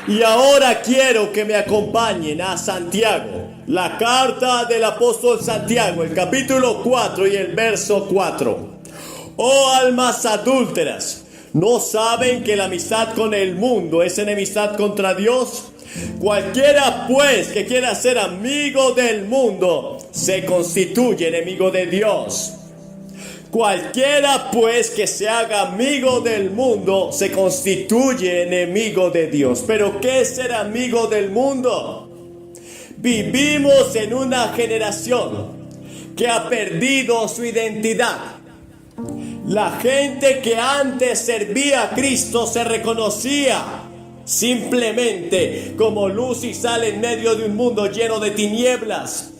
Y ahora quiero que me acompañen a Santiago, la carta del apóstol Santiago, el capítulo 4 y el verso 4. Oh almas adúlteras, ¿no saben que la amistad con el mundo es enemistad contra Dios? Cualquiera pues que quiera ser amigo del mundo se constituye enemigo de Dios. Cualquiera pues que se haga amigo del mundo se constituye enemigo de Dios. ¿Pero qué es ser amigo del mundo? Vivimos en una generación que ha perdido su identidad. La gente que antes servía a Cristo se reconocía simplemente como luz y sal en medio de un mundo lleno de tinieblas.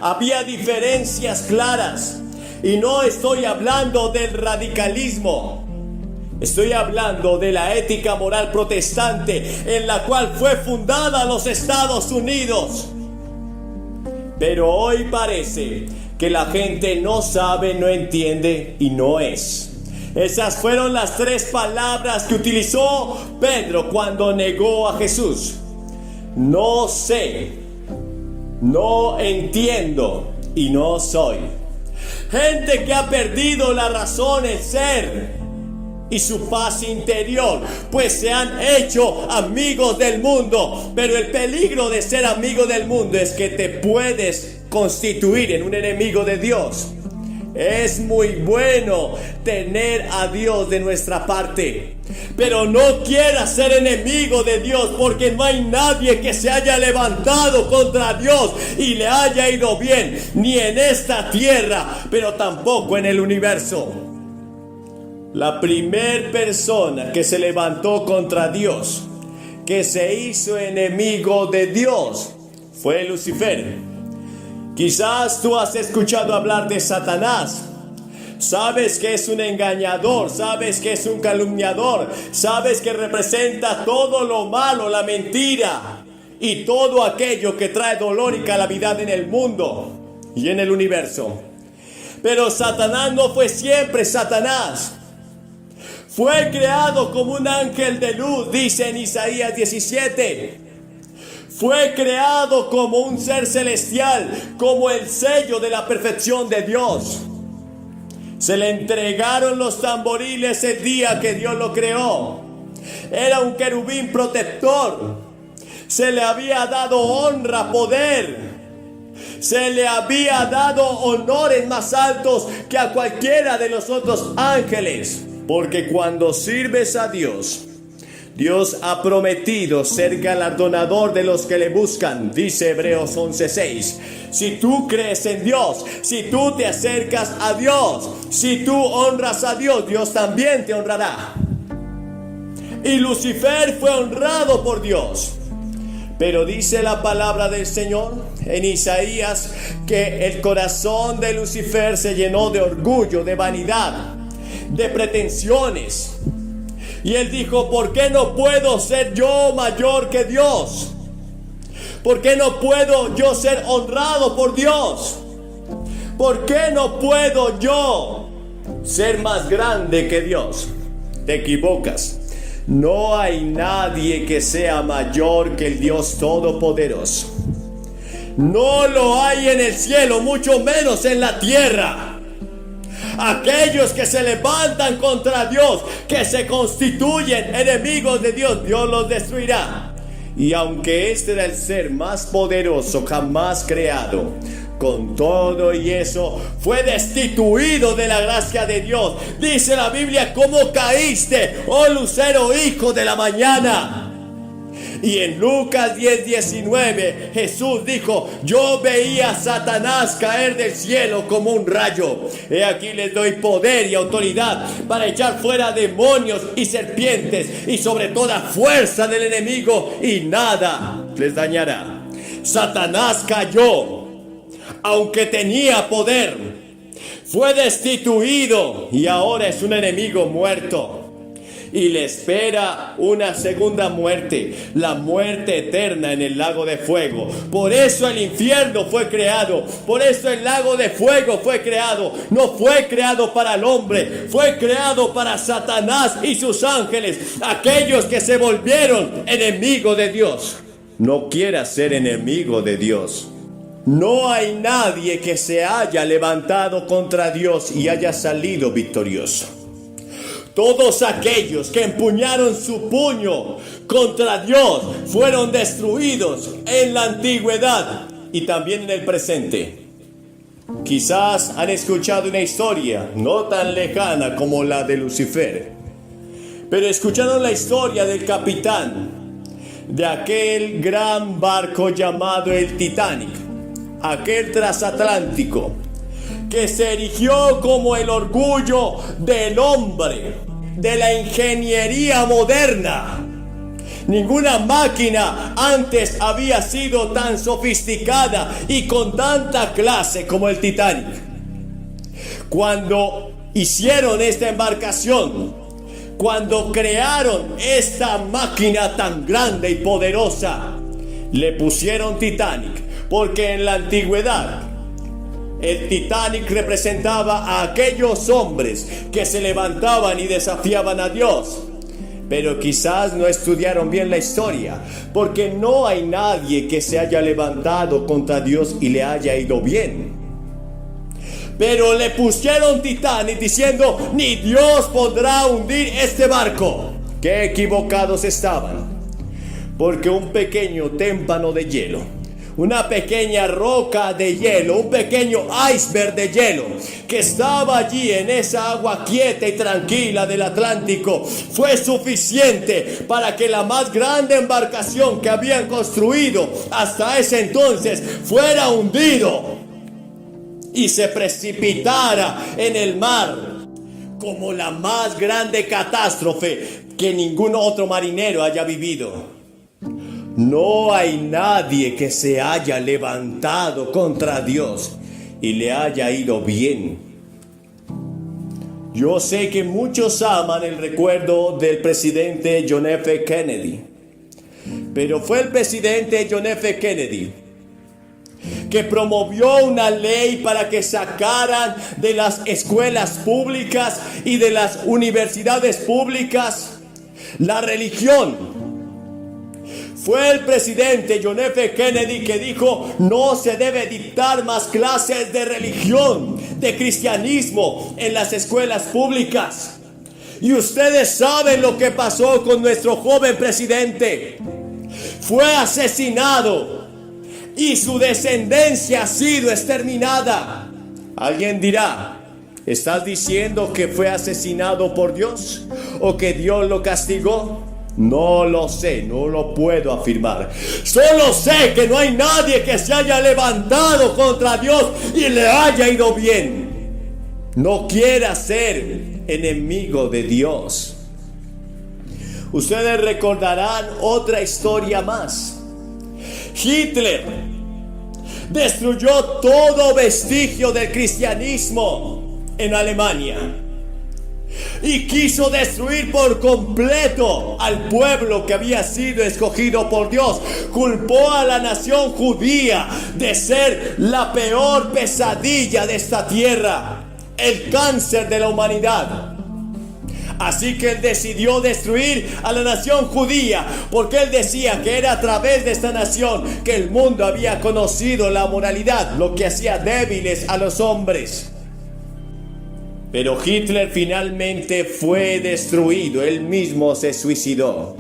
Había diferencias claras. Y no estoy hablando del radicalismo. Estoy hablando de la ética moral protestante en la cual fue fundada los Estados Unidos. Pero hoy parece que la gente no sabe, no entiende y no es. Esas fueron las 3 palabras que utilizó Pedro cuando negó a Jesús. No sé, no entiendo y no soy. Gente que ha perdido la razón, el ser y su paz interior, pues se han hecho amigos del mundo. Pero el peligro de ser amigo del mundo es que te puedes constituir en un enemigo de Dios. Es muy bueno tener a Dios de nuestra parte, pero no quieras ser enemigo de Dios, porque no hay nadie que se haya levantado contra Dios y le haya ido bien, ni en esta tierra, pero tampoco en el universo. La primer persona que se levantó contra Dios, que se hizo enemigo de Dios, fue Lucifer. Quizás tú has escuchado hablar de Satanás. Sabes que es un engañador, sabes que es un calumniador, sabes que representa todo lo malo, la mentira y todo aquello que trae dolor y calamidad en el mundo y en el universo. Pero Satanás no fue siempre Satanás. Fue creado como un ángel de luz, dice en Isaías 17. Fue creado como un ser celestial, como el sello de la perfección de Dios. Se le entregaron los tamboriles el día que Dios lo creó. Era un querubín protector. Se le había dado honra, poder. Se le había dado honores más altos que a cualquiera de los otros ángeles. Porque cuando sirves a Dios, Dios ha prometido ser galardonador de los que le buscan, dice Hebreos 11:6. Si tú crees en Dios, si tú te acercas a Dios, si tú honras a Dios, Dios también te honrará. Y Lucifer fue honrado por Dios. Pero dice la palabra del Señor en Isaías que el corazón de Lucifer se llenó de orgullo, de vanidad, de pretensiones. Y él dijo, ¿por qué no puedo ser yo mayor que Dios? ¿Por qué no puedo yo ser honrado por Dios? ¿Por qué no puedo yo ser más grande que Dios? Te equivocas. No hay nadie que sea mayor que el Dios Todopoderoso. No lo hay en el cielo, mucho menos en la tierra. Aquellos que se levantan contra Dios, que se constituyen enemigos de Dios, Dios los destruirá. Y aunque este era el ser más poderoso jamás creado, con todo y eso fue destituido de la gracia de Dios. Dice la Biblia, ¿cómo caíste, oh lucero, hijo de la mañana? Y en Lucas 10:19 Jesús dijo, yo veía a Satanás caer del cielo como un rayo. He aquí les doy poder y autoridad para echar fuera demonios y serpientes y sobre toda fuerza del enemigo, y nada les dañará. Satanás cayó, aunque tenía poder. Fue destituido y ahora es un enemigo muerto. y le espera una segunda muerte, la muerte eterna en el lago de fuego. Por eso el infierno fue creado, por eso el lago de fuego fue creado. No fue creado para el hombre, fue creado para Satanás y sus ángeles, aquellos que se volvieron enemigos de Dios. No quieras ser enemigo de Dios. No hay nadie que se haya levantado contra Dios y haya salido victorioso. Todos aquellos que empuñaron su puño contra Dios fueron destruidos en la antigüedad y también en el presente. Quizás han escuchado una historia no tan lejana como la de Lucifer, pero escucharon la historia del capitán de aquel gran barco llamado el Titanic, aquel transatlántico que se erigió como el orgullo del hombre, de la ingeniería moderna. Ninguna máquina antes había sido tan sofisticada y con tanta clase como el Titanic. Cuando hicieron esta embarcación, cuando crearon esta máquina tan grande y poderosa, le pusieron Titanic, porque en la antigüedad el Titanic representaba a aquellos hombres que se levantaban y desafiaban a Dios. Pero quizás no estudiaron bien la historia, porque no hay nadie que se haya levantado contra Dios y le haya ido bien. Pero le pusieron Titanic diciendo: ni Dios podrá hundir este barco. Qué equivocados estaban, porque un pequeño témpano de hielo, una pequeña roca de hielo, un pequeño iceberg de hielo que estaba allí en esa agua quieta y tranquila del Atlántico, fue suficiente para que la más grande embarcación que habían construido hasta ese entonces fuera hundido y se precipitara en el mar como la más grande catástrofe que ningún otro marinero haya vivido. No hay nadie que se haya levantado contra Dios y le haya ido bien. Yo sé que muchos aman el recuerdo del presidente John F. Kennedy, pero fue el presidente John F. Kennedy que promovió una ley para que sacaran de las escuelas públicas y de las universidades públicas la religión. Fue el presidente John F. Kennedy que dijo: no se debe dictar más clases de religión, de cristianismo en las escuelas públicas. Y ustedes saben lo que pasó con nuestro joven presidente. Fue asesinado y su descendencia ha sido exterminada. Alguien dirá: ¿estás diciendo que fue asesinado por Dios o que Dios lo castigó? No lo sé, no lo puedo afirmar. Solo sé que no hay nadie que se haya levantado contra Dios y le haya ido bien. No quiera ser enemigo de Dios. Ustedes recordarán otra historia más. Hitler destruyó todo vestigio del cristianismo en Alemania y quiso destruir por completo al pueblo que había sido escogido por Dios. Culpó a la nación judía de ser la peor pesadilla de esta tierra, el cáncer de la humanidad. Así que él decidió destruir a la nación judía, porque él decía que era a través de esta nación que el mundo había conocido la moralidad, lo que hacía débiles a los hombres. Pero Hitler finalmente fue destruido, él mismo se suicidó.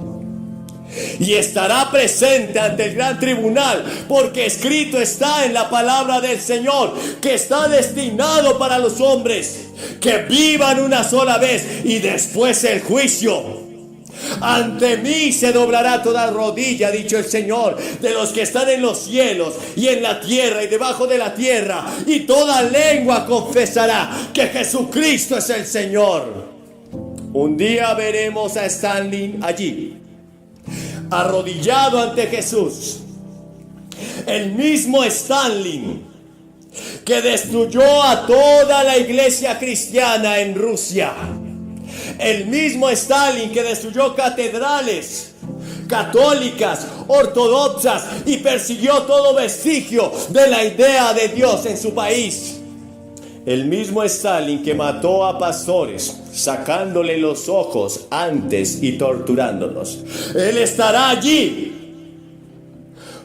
Y estará presente ante el gran tribunal, porque escrito está en la palabra del Señor que está destinado para los hombres que vivan una sola vez y después el juicio. Ante mí se doblará toda rodilla, ha dicho el Señor, de los que están en los cielos y en la tierra y debajo de la tierra, y toda lengua confesará que Jesucristo es el Señor. Un día veremos a Stalin allí, arrodillado ante Jesús, el mismo Stalin que destruyó a toda la iglesia cristiana en Rusia, El mismo Stalin que destruyó catedrales católicas, ortodoxas y persiguió todo vestigio de la idea de Dios en su país. El mismo Stalin que mató a pastores, sacándole los ojos antes y torturándolos. Él estará allí.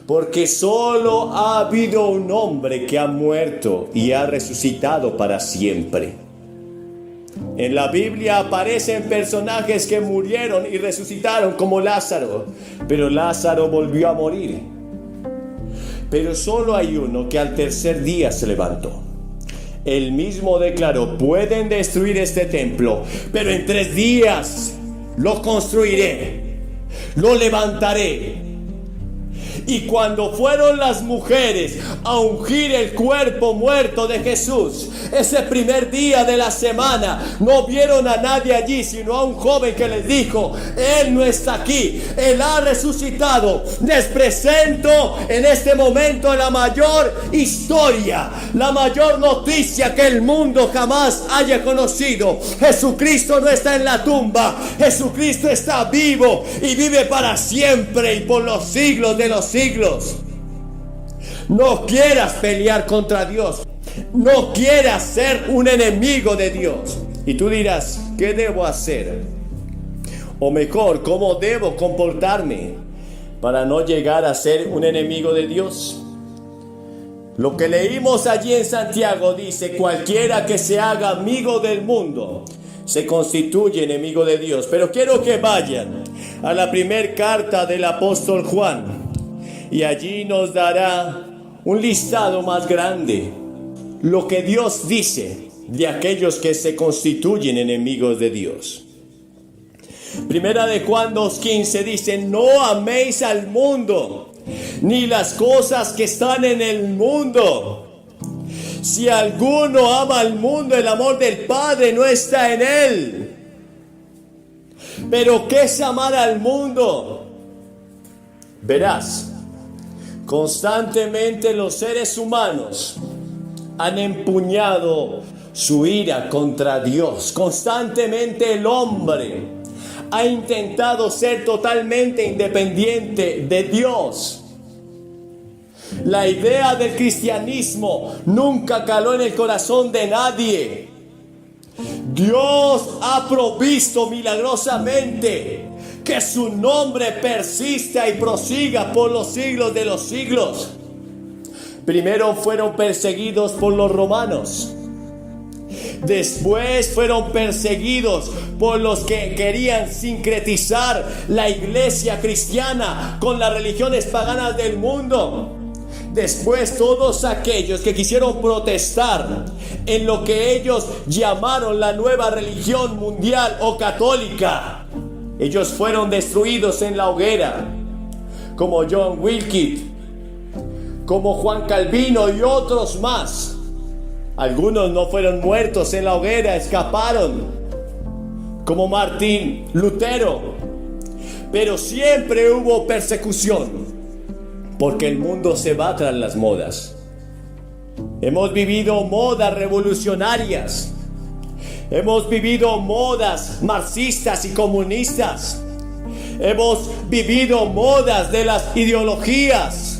Porque solo ha habido un hombre que ha muerto y ha resucitado para siempre. En la Biblia aparecen personajes que murieron y resucitaron como Lázaro, pero Lázaro volvió a morir. Pero solo hay uno que al tercer día se levantó. Él mismo declaró: pueden destruir este templo, pero en 3 días lo construiré, lo levantaré. Y cuando fueron las mujeres a ungir el cuerpo muerto de Jesús, ese primer día de la semana, no vieron a nadie allí, sino a un joven que les dijo: Él no está aquí, Él ha resucitado. Les presento en este momento la mayor historia, la mayor noticia que el mundo jamás haya conocido. Jesucristo no está en la tumba, Jesucristo está vivo y vive para siempre y por los siglos de los siglos. No quieras pelear contra Dios, no quieras ser un enemigo de Dios. Y tú dirás: ¿qué debo hacer? O mejor, ¿cómo debo comportarme para no llegar a ser un enemigo de Dios? Lo que leímos allí en Santiago dice: cualquiera que se haga amigo del mundo se constituye enemigo de Dios. Pero quiero que vayan a la primera carta del apóstol Juan, y allí nos dará un listado más grande. Lo que Dios dice de aquellos que se constituyen enemigos de Dios. Primera de Juan 2:15 dice: no améis al mundo, ni las cosas que están en el mundo. Si alguno ama al mundo, el amor del Padre no está en él. Pero ¿qué es amar al mundo? Verás, constantemente los seres humanos han empuñado su ira contra Dios. Constantemente el hombre ha intentado ser totalmente independiente de Dios. La idea del cristianismo nunca caló en el corazón de nadie. Dios ha provisto milagrosamente que su nombre persista y prosiga por los siglos de los siglos. Primero fueron perseguidos por los romanos. Después fueron perseguidos por los que querían sincretizar la iglesia cristiana con las religiones paganas del mundo. Después todos aquellos que quisieron protestar en lo que ellos llamaron la nueva religión mundial o católica, ellos fueron destruidos en la hoguera, como John Wycliffe, como Juan Calvino y otros más. Algunos no fueron muertos en la hoguera, escaparon, como Martín Lutero. Pero siempre hubo persecución, porque el mundo se va tras las modas. Hemos vivido modas revolucionarias. Hemos vivido modas marxistas y comunistas. Hemos vivido modas de las ideologías.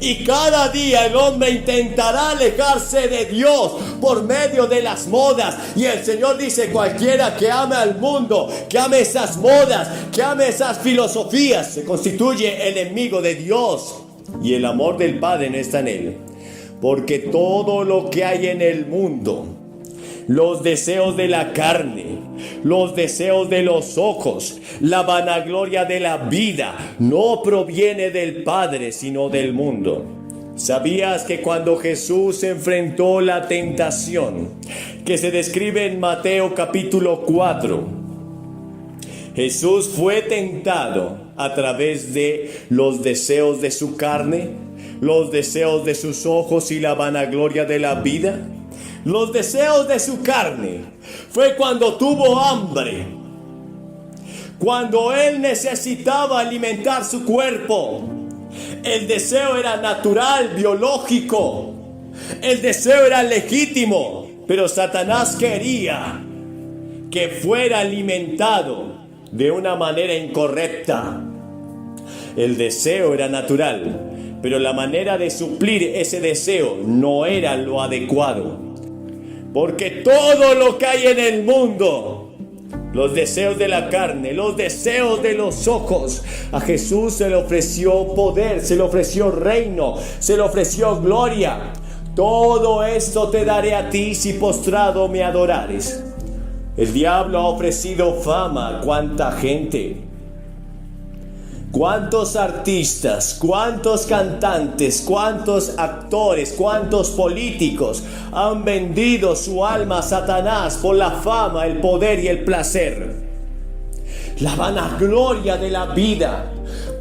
Y cada día el hombre intentará alejarse de Dios por medio de las modas. Y el Señor dice: cualquiera que ame al mundo, que ame esas modas, que ame esas filosofías, se constituye enemigo de Dios. Y el amor del Padre no está en él. Porque todo lo que hay en el mundo, los deseos de la carne, los deseos de los ojos, la vanagloria de la vida, no proviene del Padre, sino del mundo. ¿Sabías que cuando Jesús enfrentó la tentación que se describe en Mateo capítulo 4, Jesús fue tentado a través de los deseos de su carne, los deseos de sus ojos y la vanagloria de la vida? Los deseos de su carne fue cuando tuvo hambre, cuando él necesitaba alimentar su cuerpo. El deseo era natural, biológico. El deseo era legítimo, pero Satanás quería que fuera alimentado de una manera incorrecta. El deseo era natural, pero la manera de suplir ese deseo no era lo adecuado. Porque todo lo que hay en el mundo, los deseos de la carne, los deseos de los ojos, a Jesús se le ofreció poder, se le ofreció reino, se le ofreció gloria. Todo esto te daré a ti si postrado me adorares. El diablo ha ofrecido fama a cuánta gente. ¿Cuántos artistas, cuántos cantantes, cuántos actores, cuántos políticos han vendido su alma a Satanás por la fama, el poder y el placer? La vanagloria de la vida.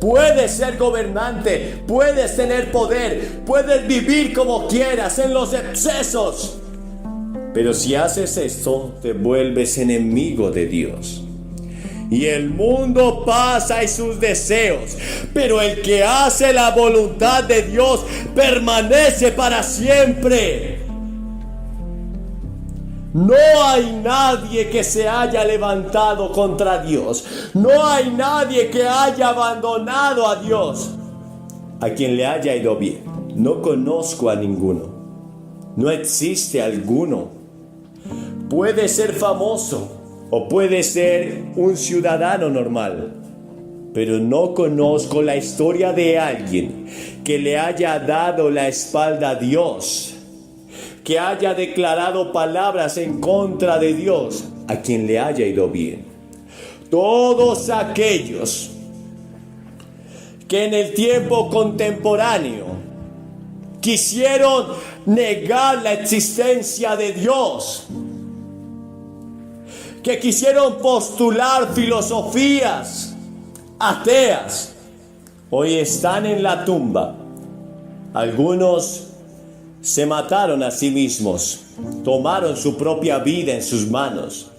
Puedes ser gobernante, puedes tener poder, puedes vivir como quieras en los excesos. Pero si haces esto, te vuelves enemigo de Dios. Y el mundo pasa y sus deseos, pero el que hace la voluntad de Dios permanece para siempre. No hay nadie que se haya levantado contra Dios. No hay nadie que haya abandonado a Dios, a quien le haya ido bien. No conozco a ninguno. No existe alguno. Puede ser famoso o puede ser un ciudadano normal, pero no conozco la historia de alguien que le haya dado la espalda a Dios, que haya declarado palabras en contra de Dios, a quien le haya ido bien. Todos aquellos que en el tiempo contemporáneo quisieron negar la existencia de Dios, que quisieron postular filosofías ateas, hoy están en la tumba. Algunos se mataron a sí mismos, tomaron su propia vida en sus manos.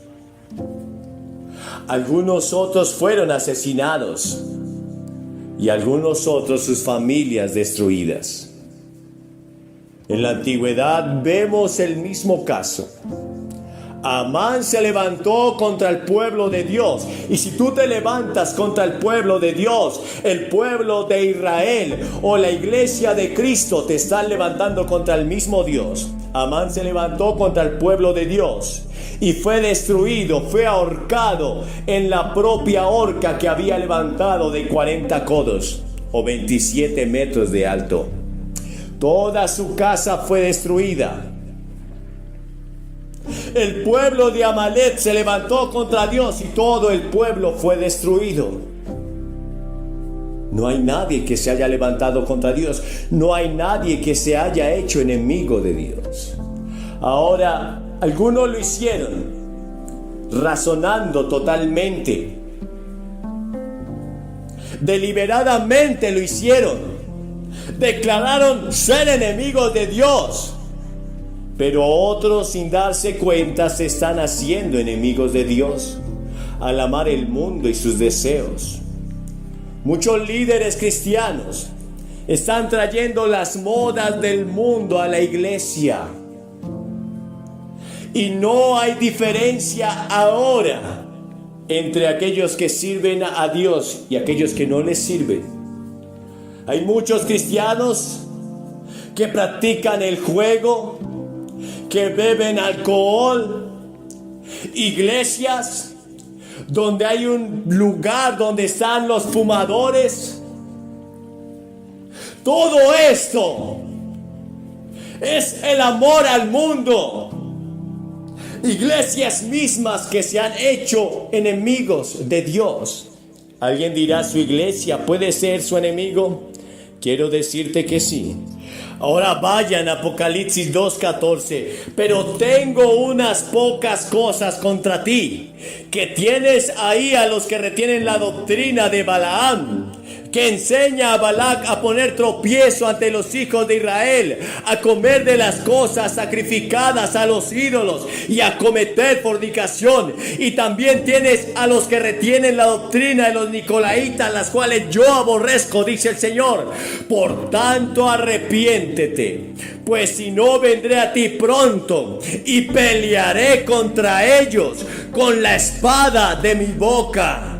Algunos otros fueron asesinados y algunos otros sus familias destruidas. En la antigüedad vemos el mismo caso. Amán se levantó contra el pueblo de Dios. Y si tú te levantas contra el pueblo de Dios, el pueblo de Israel o la iglesia de Cristo te están levantando contra el mismo Dios. Amán se levantó contra el pueblo de Dios y fue destruido, fue ahorcado en la propia horca que había levantado de 40 codos o 27 metros de alto. Toda su casa fue destruida. El pueblo de Amalek se levantó contra Dios y todo el pueblo fue destruido. No hay nadie que se haya levantado contra Dios. No hay nadie que se haya hecho enemigo de Dios. Ahora, algunos lo hicieron razonando totalmente. Deliberadamente lo hicieron. Declararon ser enemigos de Dios. Pero otros, sin darse cuenta, se están haciendo enemigos de Dios al amar el mundo y sus deseos. Muchos líderes cristianos están trayendo las modas del mundo a la iglesia. Y no hay diferencia ahora entre aquellos que sirven a Dios y aquellos que no les sirven. Hay muchos cristianos que practican el juego, que beben alcohol, iglesias donde hay un lugar donde están los fumadores. Todo esto es el amor al mundo. Iglesias mismas que se han hecho enemigos de Dios. ¿Alguien dirá, su iglesia puede ser su enemigo? Quiero decirte que sí. Ahora vayan a Apocalipsis 2:14. Pero tengo unas pocas cosas contra ti, que tienes ahí a los que retienen la doctrina de Balaam, que enseña a Balac a poner tropiezo ante los hijos de Israel, a comer de las cosas sacrificadas a los ídolos y a cometer fornicación. Y también tienes a los que retienen la doctrina de los nicolaitas, las cuales yo aborrezco, dice el Señor. Por tanto, arrepiéntete, pues si no, vendré a ti pronto y pelearé contra ellos con la espada de mi boca.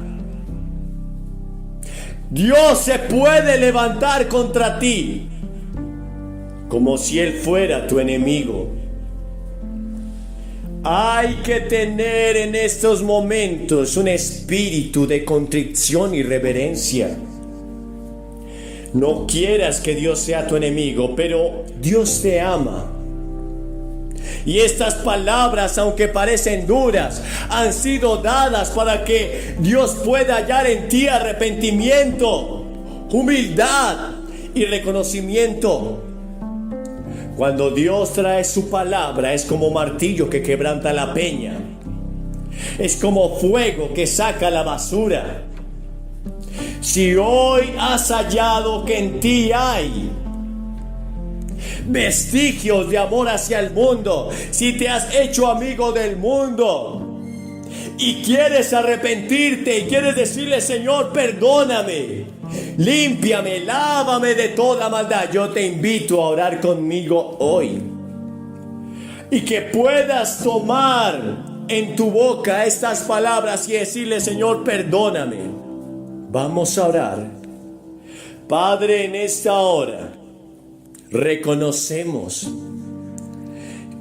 Dios se puede levantar contra ti como si Él fuera tu enemigo. Hay que tener en estos momentos un espíritu de contrición y reverencia. No quieras que Dios sea tu enemigo, pero Dios te ama. Y estas palabras, aunque parecen duras, han sido dadas para que Dios pueda hallar en ti arrepentimiento, humildad y reconocimiento. Cuando Dios trae su palabra, es como martillo que quebranta la peña. Es como fuego que saca la basura. Si hoy has hallado que en ti hay vestigios de amor hacia el mundo, si te has hecho amigo del mundo y quieres arrepentirte y quieres decirle: Señor, perdóname, límpiame, lávame de toda maldad, yo te invito a orar conmigo hoy y que puedas tomar en tu boca estas palabras y decirle: Señor, perdóname. Vamos a orar. Padre, en esta hora reconocemos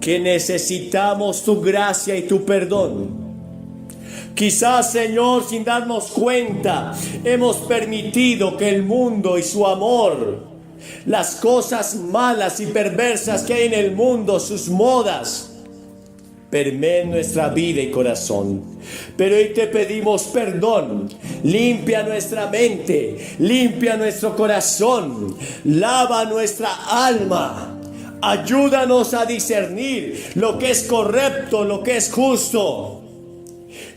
que necesitamos tu gracia y tu perdón. Quizás, Señor, sin darnos cuenta, hemos permitido que el mundo y su amor, las cosas malas y perversas que hay en el mundo, sus modas, permeen nuestra vida y corazón. Pero hoy te pedimos perdón. Limpia nuestra mente, limpia nuestro corazón, lava nuestra alma. Ayúdanos a discernir lo que es correcto, lo que es justo,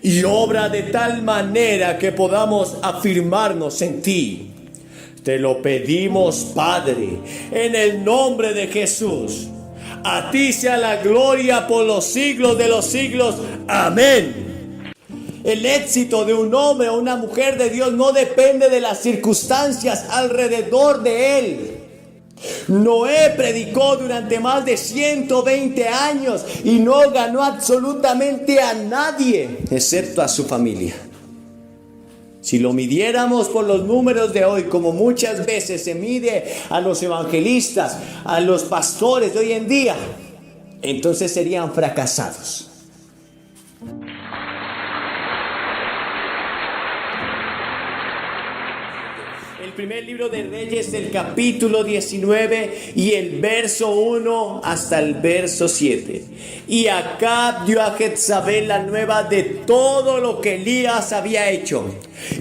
y obra de tal manera que podamos afirmarnos en ti. Te lo pedimos, Padre, en el nombre de Jesús. A ti sea la gloria por los siglos de los siglos. Amén. El éxito de un hombre o una mujer de Dios no depende de las circunstancias alrededor de él. Noé predicó durante más de 120 años y no ganó absolutamente a nadie, excepto a su familia. Si lo midiéramos por los números de hoy, como muchas veces se mide a los evangelistas, a los pastores de hoy en día, entonces serían fracasados. El primer libro de Reyes, el capítulo 19 y el verso 1 hasta el verso 7. Y Acab dio a Jezabel la nueva de todo lo que Elías había hecho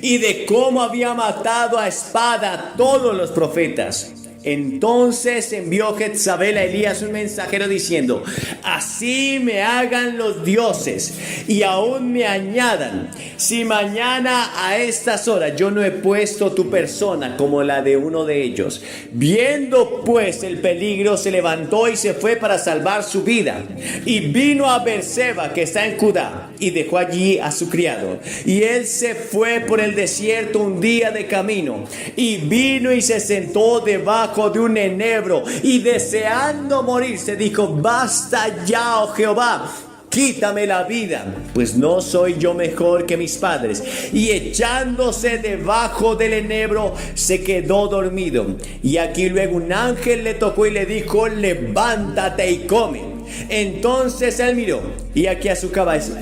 y de cómo había matado a espada a todos los profetas. Entonces envió Jezabel a Elías un mensajero diciendo: así me hagan los dioses y aún me añadan, si mañana a estas horas yo no he puesto tu persona como la de uno de ellos. Viendo pues el peligro, se levantó y se fue para salvar su vida, y vino a Beerseba, que está en Judá, y dejó allí a su criado. Y él se fue por el desierto un día de camino, y vino y se sentó debajo de un enebro, y deseando morirse dijo: basta ya, oh Jehová, quítame la vida, pues no soy yo mejor que mis padres. Y echándose debajo del enebro se quedó dormido. Y aquí luego un ángel le tocó y le dijo: levántate y come. Entonces él miró, y aquí a su cabeza.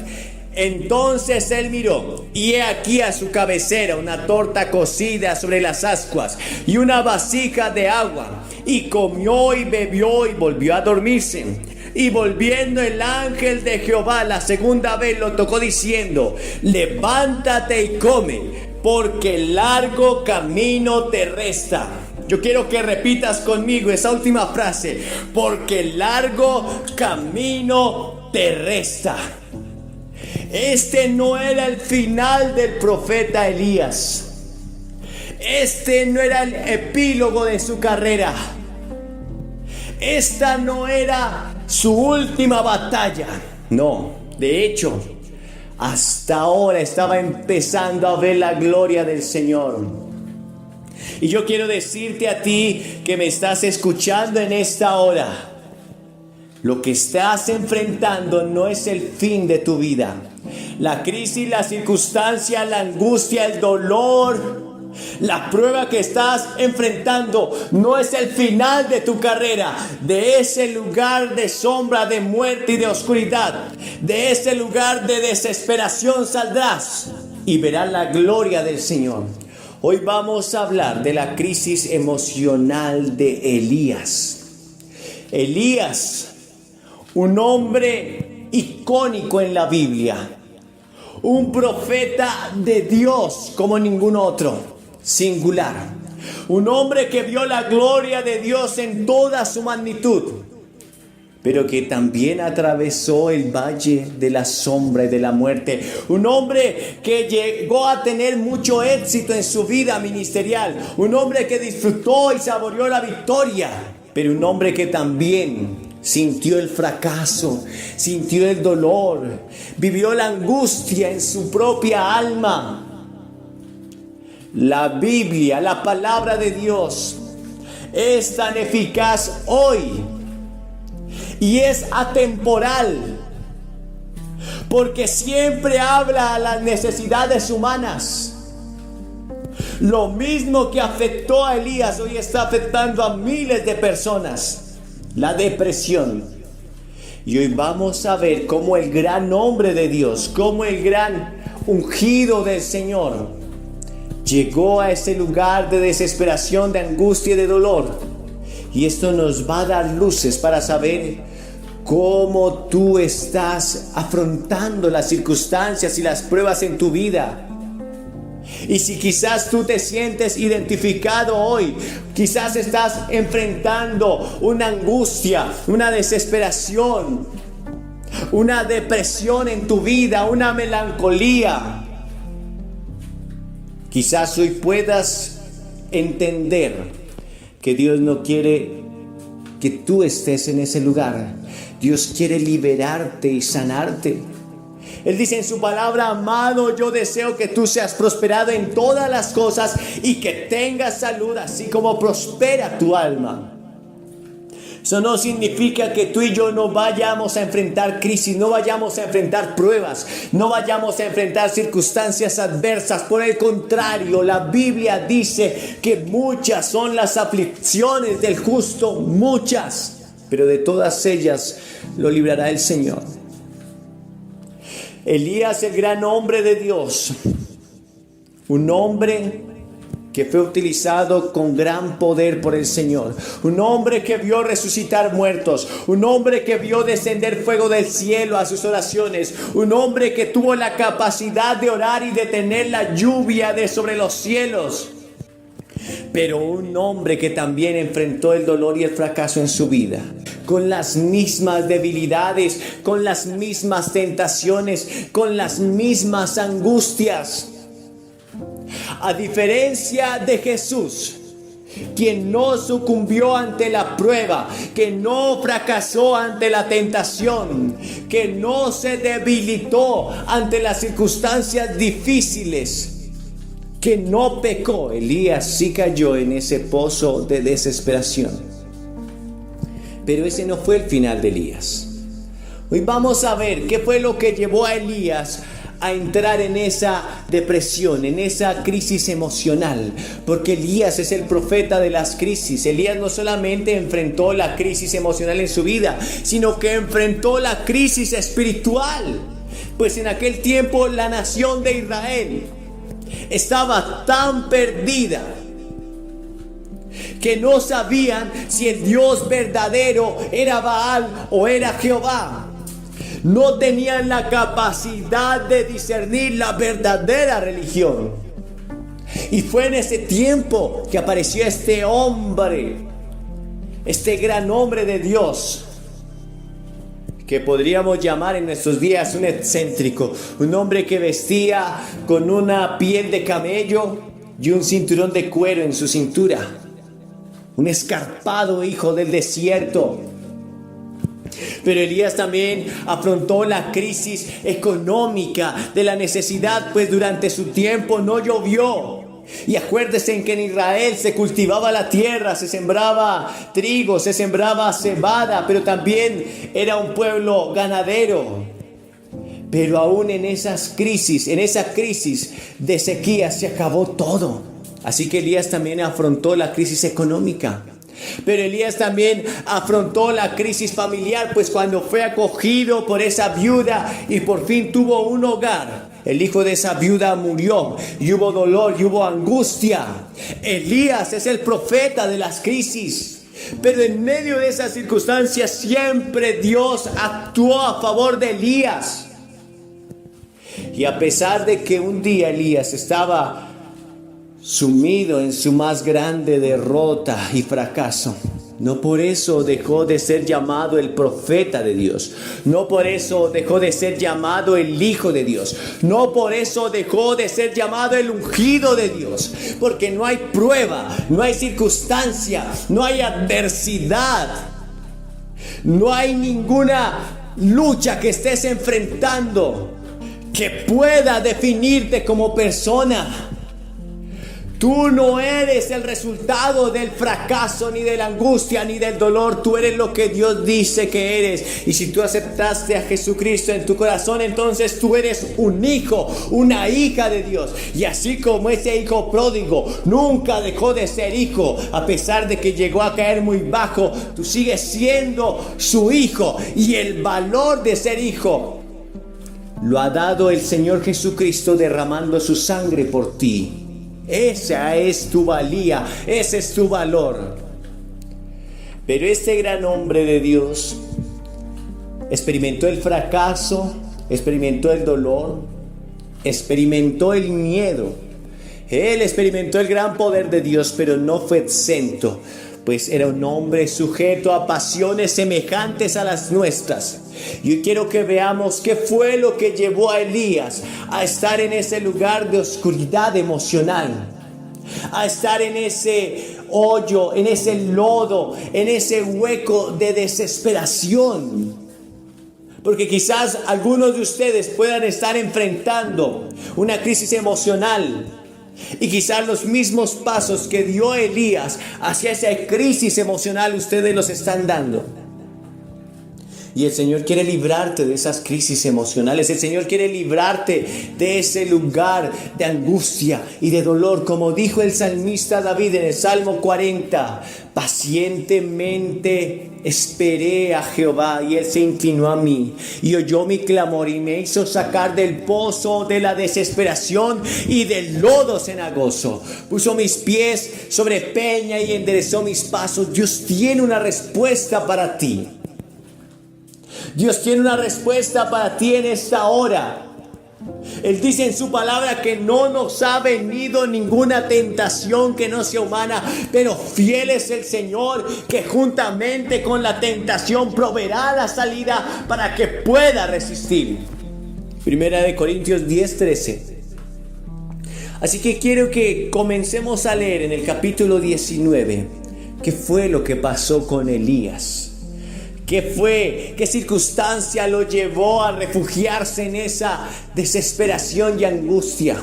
Entonces él miró, y he aquí a su cabecera una torta cocida sobre las ascuas y una vasija de agua, y comió y bebió y volvió a dormirse. Y volviendo el ángel de Jehová la segunda vez lo tocó diciendo: levántate y come, porque largo camino te resta. Yo quiero que repitas conmigo esa última frase: porque largo camino te resta. Este no era el final del profeta Elías. este no era el epílogo de su carrera. Esta no era su última batalla. No, de hecho, hasta ahora estaba empezando a ver la gloria del Señor. Y yo quiero decirte a ti que me estás escuchando en esta hora, lo que estás enfrentando no es el fin de tu vida. La crisis, la circunstancia, la angustia, el dolor, la prueba que estás enfrentando no es el final de tu carrera. De ese lugar de sombra, de muerte y de oscuridad, de ese lugar de desesperación saldrás y verás la gloria del Señor. Hoy vamos a hablar de la crisis emocional de Elías. Elías, un hombre icónico en la Biblia, un profeta de Dios como ningún otro, singular, un hombre que vio la gloria de Dios en toda su magnitud, pero que también atravesó el valle de la sombra y de la muerte. Un hombre que llegó a tener mucho éxito en su vida ministerial. Un hombre que disfrutó y saboreó la victoria. Pero un hombre que también sintió el fracaso, sintió el dolor, vivió la angustia en su propia alma. La Biblia, la palabra de Dios, es tan eficaz hoy. Y es atemporal, porque siempre habla a las necesidades humanas. Lo mismo que afectó a Elías, hoy está afectando a miles de personas. La depresión. Y hoy vamos a ver cómo el gran hombre de Dios, cómo el gran ungido del Señor llegó a ese lugar de desesperación, de angustia y de dolor. Y esto nos va a dar luces para saber cómo tú estás afrontando las circunstancias y las pruebas en tu vida. Y si quizás tú te sientes identificado hoy, quizás estás enfrentando una angustia, una desesperación, una depresión en tu vida, una melancolía. Quizás hoy puedas entender que Dios no quiere que tú estés en ese lugar. Dios quiere liberarte y sanarte. Él dice en su palabra: amado, yo deseo que tú seas prosperado en todas las cosas y que tengas salud, así como prospera tu alma. Eso no significa que tú y yo no vayamos a enfrentar crisis, no vayamos a enfrentar pruebas, no vayamos a enfrentar circunstancias adversas. Por el contrario, la Biblia dice que muchas son las aflicciones del justo, muchas, pero de todas ellas lo librará el Señor. Elías, el gran hombre de Dios, un hombre que fue utilizado con gran poder por el Señor, un hombre que vio resucitar muertos, un hombre que vio descender fuego del cielo a sus oraciones, un hombre que tuvo la capacidad de orar y detener la lluvia de sobre los cielos, pero un hombre que también enfrentó el dolor y el fracaso en su vida, con las mismas debilidades, con las mismas tentaciones, con las mismas angustias. A diferencia de Jesús, quien no sucumbió ante la prueba, que no fracasó ante la tentación, que no se debilitó ante las circunstancias difíciles, que no pecó, Elías sí cayó en ese pozo de desesperación. Pero ese no fue el final de Elías. Hoy vamos a ver qué fue lo que llevó a Elías a entrar en esa depresión, en esa crisis emocional, porque Elías es el profeta de las crisis. Elías no solamente enfrentó la crisis emocional en su vida, sino que enfrentó la crisis espiritual, pues en aquel tiempo la nación de Israel estaba tan perdida que no sabían si el Dios verdadero era Baal o era Jehová. No tenían la capacidad de discernir la verdadera religión. Y fue en ese tiempo que apareció este hombre, este gran hombre de Dios, que podríamos llamar en nuestros días un excéntrico, un hombre que vestía con una piel de camello, y un cinturón de cuero en su cintura. Un escarpado hijo del desierto. Pero Elías también afrontó la crisis económica de la necesidad, pues durante su tiempo no llovió. Y acuérdense en que en Israel se cultivaba la tierra, se sembraba trigo, se sembraba cebada, pero también era un pueblo ganadero. Pero aún en esa crisis de sequía se acabó todo. Así que Elías también afrontó la crisis económica. Pero Elías también afrontó la crisis familiar, pues cuando fue acogido por esa viuda y por fin tuvo un hogar, el hijo de esa viuda murió y hubo dolor y hubo angustia. Elías es el profeta de las crisis. Pero en medio de esas circunstancias siempre Dios actuó a favor de Elías. Y a pesar de que un día Elías estaba sumido en su más grande derrota y fracaso, no por eso dejó de ser llamado el profeta de Dios. No por eso dejó de ser llamado el Hijo de Dios. No por eso dejó de ser llamado el ungido de Dios. Porque no hay prueba, no hay circunstancia, no hay adversidad, no hay ninguna lucha que estés enfrentando que pueda definirte como persona. Tú no eres el resultado del fracaso, ni de la angustia, ni del dolor. Tú eres lo que Dios dice que eres. Y si tú aceptaste a Jesucristo en tu corazón, entonces tú eres un hijo, una hija de Dios. Y así como ese hijo pródigo nunca dejó de ser hijo, a pesar de que llegó a caer muy bajo, tú sigues siendo su hijo. Y el valor de ser hijo lo ha dado el Señor Jesucristo derramando su sangre por ti. Esa es tu valía, ese es tu valor. Pero este gran hombre de Dios experimentó el fracaso, experimentó el dolor, experimentó el miedo. Él experimentó el gran poder de Dios, pero no fue exento, pues era un hombre sujeto a pasiones semejantes a las nuestras. Yo quiero que veamos qué fue lo que llevó a Elías a estar en ese lugar de oscuridad emocional, a estar en ese hoyo, en ese lodo, en ese hueco de desesperación. Porque quizás algunos de ustedes puedan estar enfrentando una crisis emocional. Y quizás los mismos pasos que dio Elías hacia esa crisis emocional ustedes los están dando. Y el Señor quiere librarte de esas crisis emocionales. El Señor quiere librarte de ese lugar de angustia y de dolor. Como dijo el salmista David en el Salmo 40. Pacientemente esperé a Jehová y Él se inclinó a mí. Y oyó mi clamor y me hizo sacar del pozo de la desesperación y del lodo cenagoso. Puso mis pies sobre peña y enderezó mis pasos. Dios tiene una respuesta para ti. Dios tiene una respuesta para ti en esta hora. Él dice en su palabra que no nos ha venido ninguna tentación que no sea humana, pero fiel es el Señor que juntamente con la tentación proveerá la salida para que pueda resistir. Primera de Corintios 10:13. Así que quiero que comencemos a leer en el capítulo 19 qué fue lo que pasó con Elías. ¿Qué fue? ¿Qué circunstancia lo llevó a refugiarse en esa desesperación y angustia?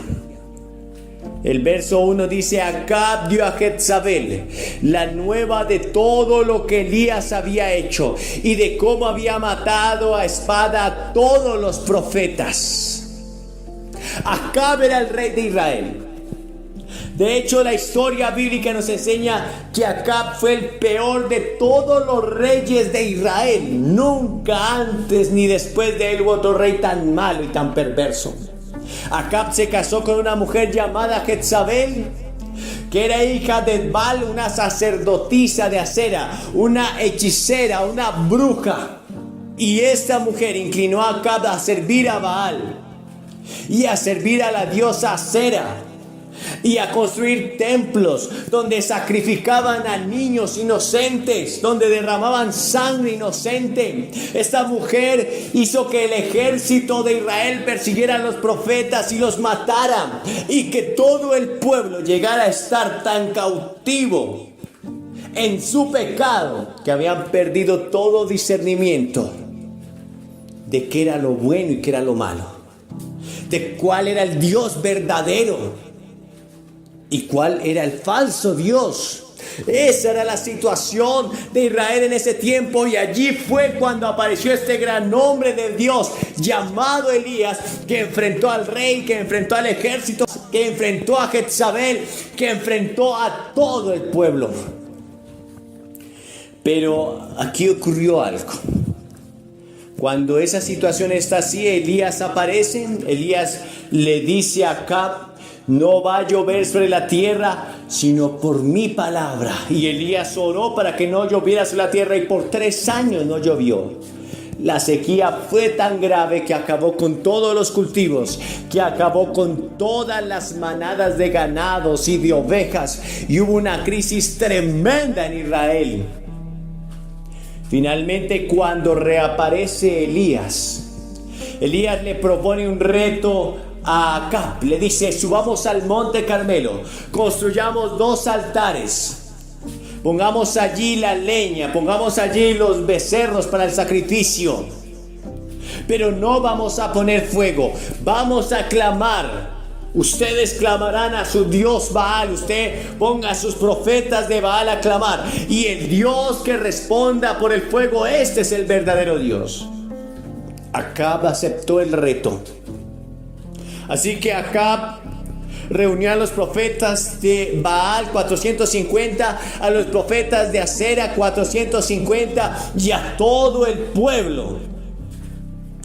El verso 1 dice: Acab dio a Jezabel la nueva de todo lo que Elías había hecho y de cómo había matado a espada a todos los profetas. Acab era el rey de Israel. De hecho, la historia bíblica nos enseña que Acab fue el peor de todos los reyes de Israel. Nunca antes ni después de él hubo otro rey tan malo y tan perverso. Acab se casó con una mujer llamada Jezabel, que era hija de Baal, una sacerdotisa de Acera, una hechicera, una bruja. Y esta mujer inclinó a Acab a servir a Baal y a servir a la diosa Acera. y a construir templos donde sacrificaban a niños inocentes, donde derramaban sangre inocente. Esta mujer hizo que el ejército de Israel persiguiera a los profetas y los matara, y que todo el pueblo llegara a estar tan cautivo en su pecado que habían perdido todo discernimiento de qué era lo bueno y qué era lo malo, de cuál era el Dios verdadero y cuál era el falso Dios. Esa era la situación de Israel en ese tiempo, y allí fue cuando apareció este gran hombre de Dios llamado Elías, que enfrentó al rey, que enfrentó al ejército, que enfrentó a Jezabel, que enfrentó a todo el pueblo. Pero aquí ocurrió algo. Cuando esa situación está así, Elías aparece. Elías le dice a Acab: no va a llover sobre la tierra, sino por mi palabra. Y Elías oró para que no lloviera sobre la tierra, y por 3 años no llovió. La sequía fue tan grave que acabó con todos los cultivos, que acabó con todas las manadas de ganados y de ovejas, y hubo una crisis tremenda en Israel. Finalmente, cuando reaparece Elías le propone un reto a Acab. Le dice: subamos al monte Carmelo, construyamos 2 altares, pongamos allí la leña, pongamos allí los becerros para el sacrificio, pero no vamos a poner fuego, vamos a clamar. Ustedes clamarán a su Dios Baal. Usted ponga a sus profetas de Baal a clamar, y el Dios que responda por el fuego, este es el verdadero Dios. Acab aceptó el reto. Así que Acab reunió a los profetas de Baal 450, a los profetas de Acera 450, y a todo el pueblo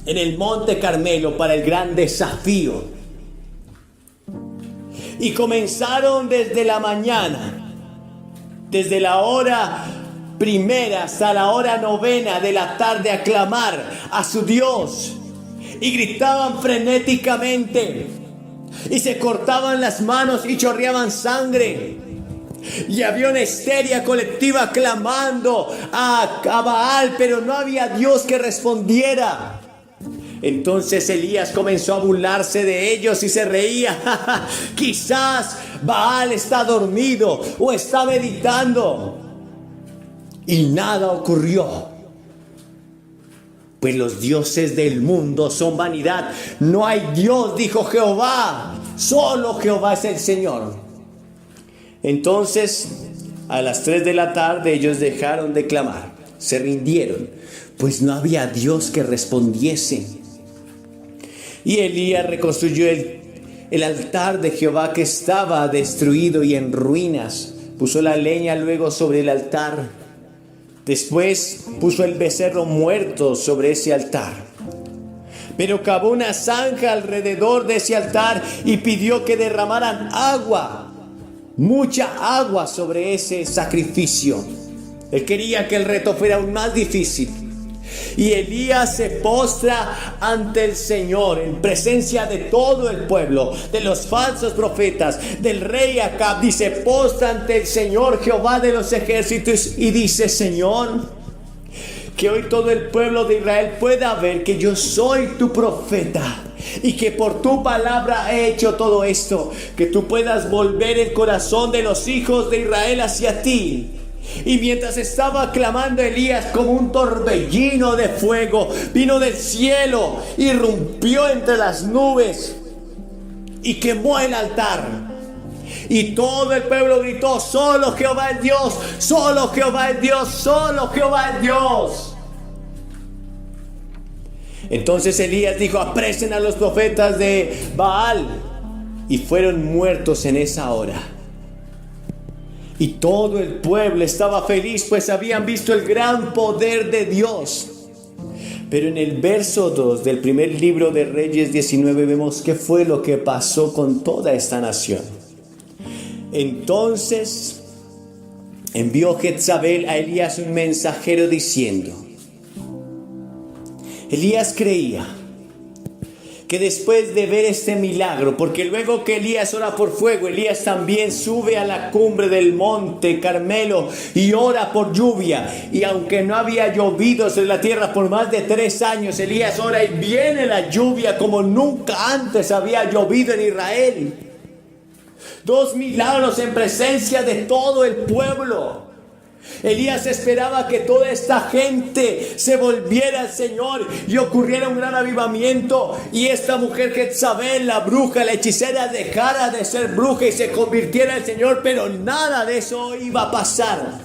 en el monte Carmelo para el gran desafío. Y comenzaron desde la mañana, desde la hora primera hasta la hora 9 de la tarde, a clamar a su Dios. Y gritaban frenéticamente, y se cortaban las manos y chorreaban sangre. Y había una histeria colectiva clamando a Baal, pero no había Dios que respondiera. Entonces Elías comenzó a burlarse de ellos y se reía. Quizás Baal está dormido o está meditando. Y nada ocurrió. Pues los dioses del mundo son vanidad. No hay Dios, dijo Jehová. Solo Jehová es el Señor. Entonces, a las 3 de la tarde ellos dejaron de clamar. Se rindieron, pues no había Dios que respondiese. Y Elías reconstruyó el altar de Jehová, que estaba destruido y en ruinas. Puso la leña luego sobre el altar. Después puso el becerro muerto sobre ese altar. Pero cavó una zanja alrededor de ese altar y pidió que derramaran agua, mucha agua, sobre ese sacrificio. Él quería que el reto fuera aún más difícil. Y Elías se postra ante el Señor en presencia de todo el pueblo, de los falsos profetas, del rey Acab. Dice: postra ante el Señor Jehová de los ejércitos, y dice: Señor, que hoy todo el pueblo de Israel pueda ver que yo soy tu profeta, y que por tu palabra he hecho todo esto, que tú puedas volver el corazón de los hijos de Israel hacia ti. Y mientras estaba clamando Elías, como un torbellino de fuego vino del cielo, irrumpió entre las nubes y quemó el altar. Y todo el pueblo gritó: solo Jehová es Dios, solo Jehová es Dios, solo Jehová es Dios. Entonces Elías dijo: apresen a los profetas de Baal. Y fueron muertos en esa hora. Y todo el pueblo estaba feliz, pues habían visto el gran poder de Dios. Pero en el verso 2 del primer libro de Reyes 19 vemos qué fue lo que pasó con toda esta nación. Entonces envió Jezabel a Elías un mensajero diciendo: Elías creía que después de ver este milagro, porque luego que Elías ora por fuego, Elías también sube a la cumbre del monte Carmelo y ora por lluvia. Y aunque no había llovido sobre la tierra por más de 3 años, Elías ora y viene la lluvia como nunca antes había llovido en Israel. 2 milagros en presencia de todo el pueblo. Elías esperaba que toda esta gente se volviera al Señor y ocurriera un gran avivamiento, y esta mujer Jezabel, la bruja, la hechicera, dejara de ser bruja y se convirtiera al Señor, pero nada de eso iba a pasar.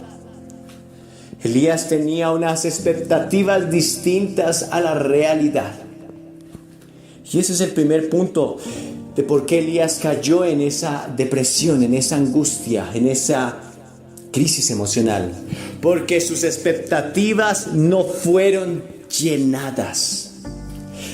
Elías tenía unas expectativas distintas a la realidad, y ese es el primer punto de por qué Elías cayó en esa depresión, en esa angustia, en esa crisis emocional, porque sus expectativas no fueron llenadas.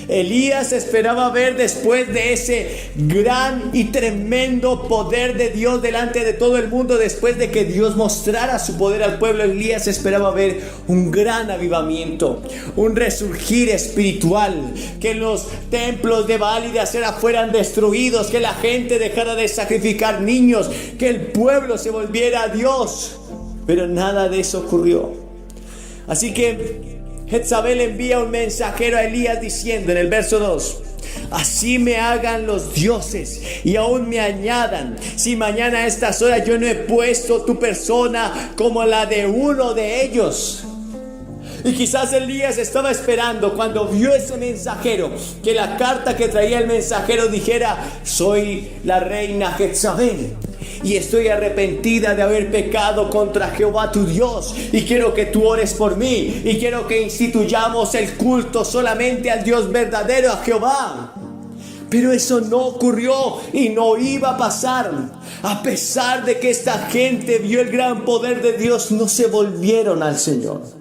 Elías esperaba ver, después de ese gran y tremendo poder de Dios delante de todo el mundo, después de que Dios mostrara su poder al pueblo, Elías esperaba ver un gran avivamiento, un resurgir espiritual, que los templos de Baal y de Acera fueran destruidos, que la gente dejara de sacrificar niños, que el pueblo se volviera a Dios. Pero nada de eso ocurrió. Así que Jezabel envía un mensajero a Elías diciendo en el verso 2: así me hagan los dioses y aún me añadan, si mañana a estas horas yo no he puesto tu persona como la de uno de ellos. Y quizás Elías estaba esperando, cuando vio ese mensajero, que la carta que traía el mensajero dijera: soy la reina Jezabel y estoy arrepentida de haber pecado contra Jehová tu Dios, y quiero que tú ores por mí, y quiero que instituyamos el culto solamente al Dios verdadero, a Jehová. Pero eso no ocurrió y no iba a pasar. A pesar de que esta gente vio el gran poder de Dios, no se volvieron al Señor.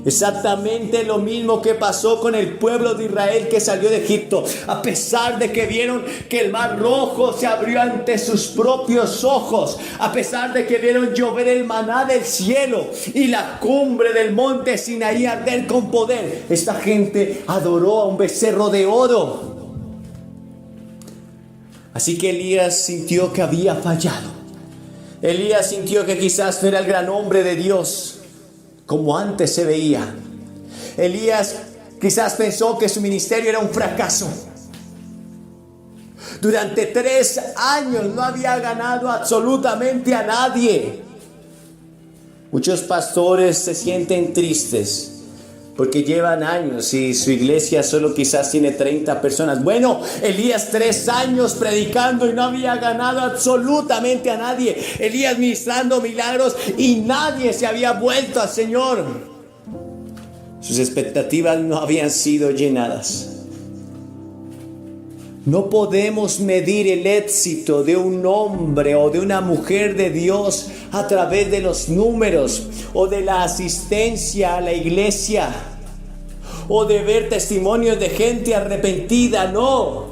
Exactamente lo mismo que pasó con el pueblo de Israel que salió de Egipto. A pesar de que vieron que el mar rojo se abrió ante sus propios ojos, a pesar de que vieron llover el maná del cielo y la cumbre del monte Sinaí arder con poder, esta gente adoró a un becerro de oro. Así que Elías sintió que había fallado. Elías sintió que quizás no era el gran hombre de Dios como antes se veía. Elías quizás pensó que su ministerio era un fracaso. Durante 3 años no había ganado absolutamente a nadie. Muchos pastores se sienten tristes porque llevan años y su iglesia solo quizás tiene 30 personas. Bueno, Elías 3 años predicando y no había ganado absolutamente a nadie. Elías ministrando milagros y nadie se había vuelto al Señor. Sus expectativas no habían sido llenadas. No podemos medir el éxito de un hombre o de una mujer de Dios a través de los números o de la asistencia a la iglesia o de ver testimonios de gente arrepentida. No.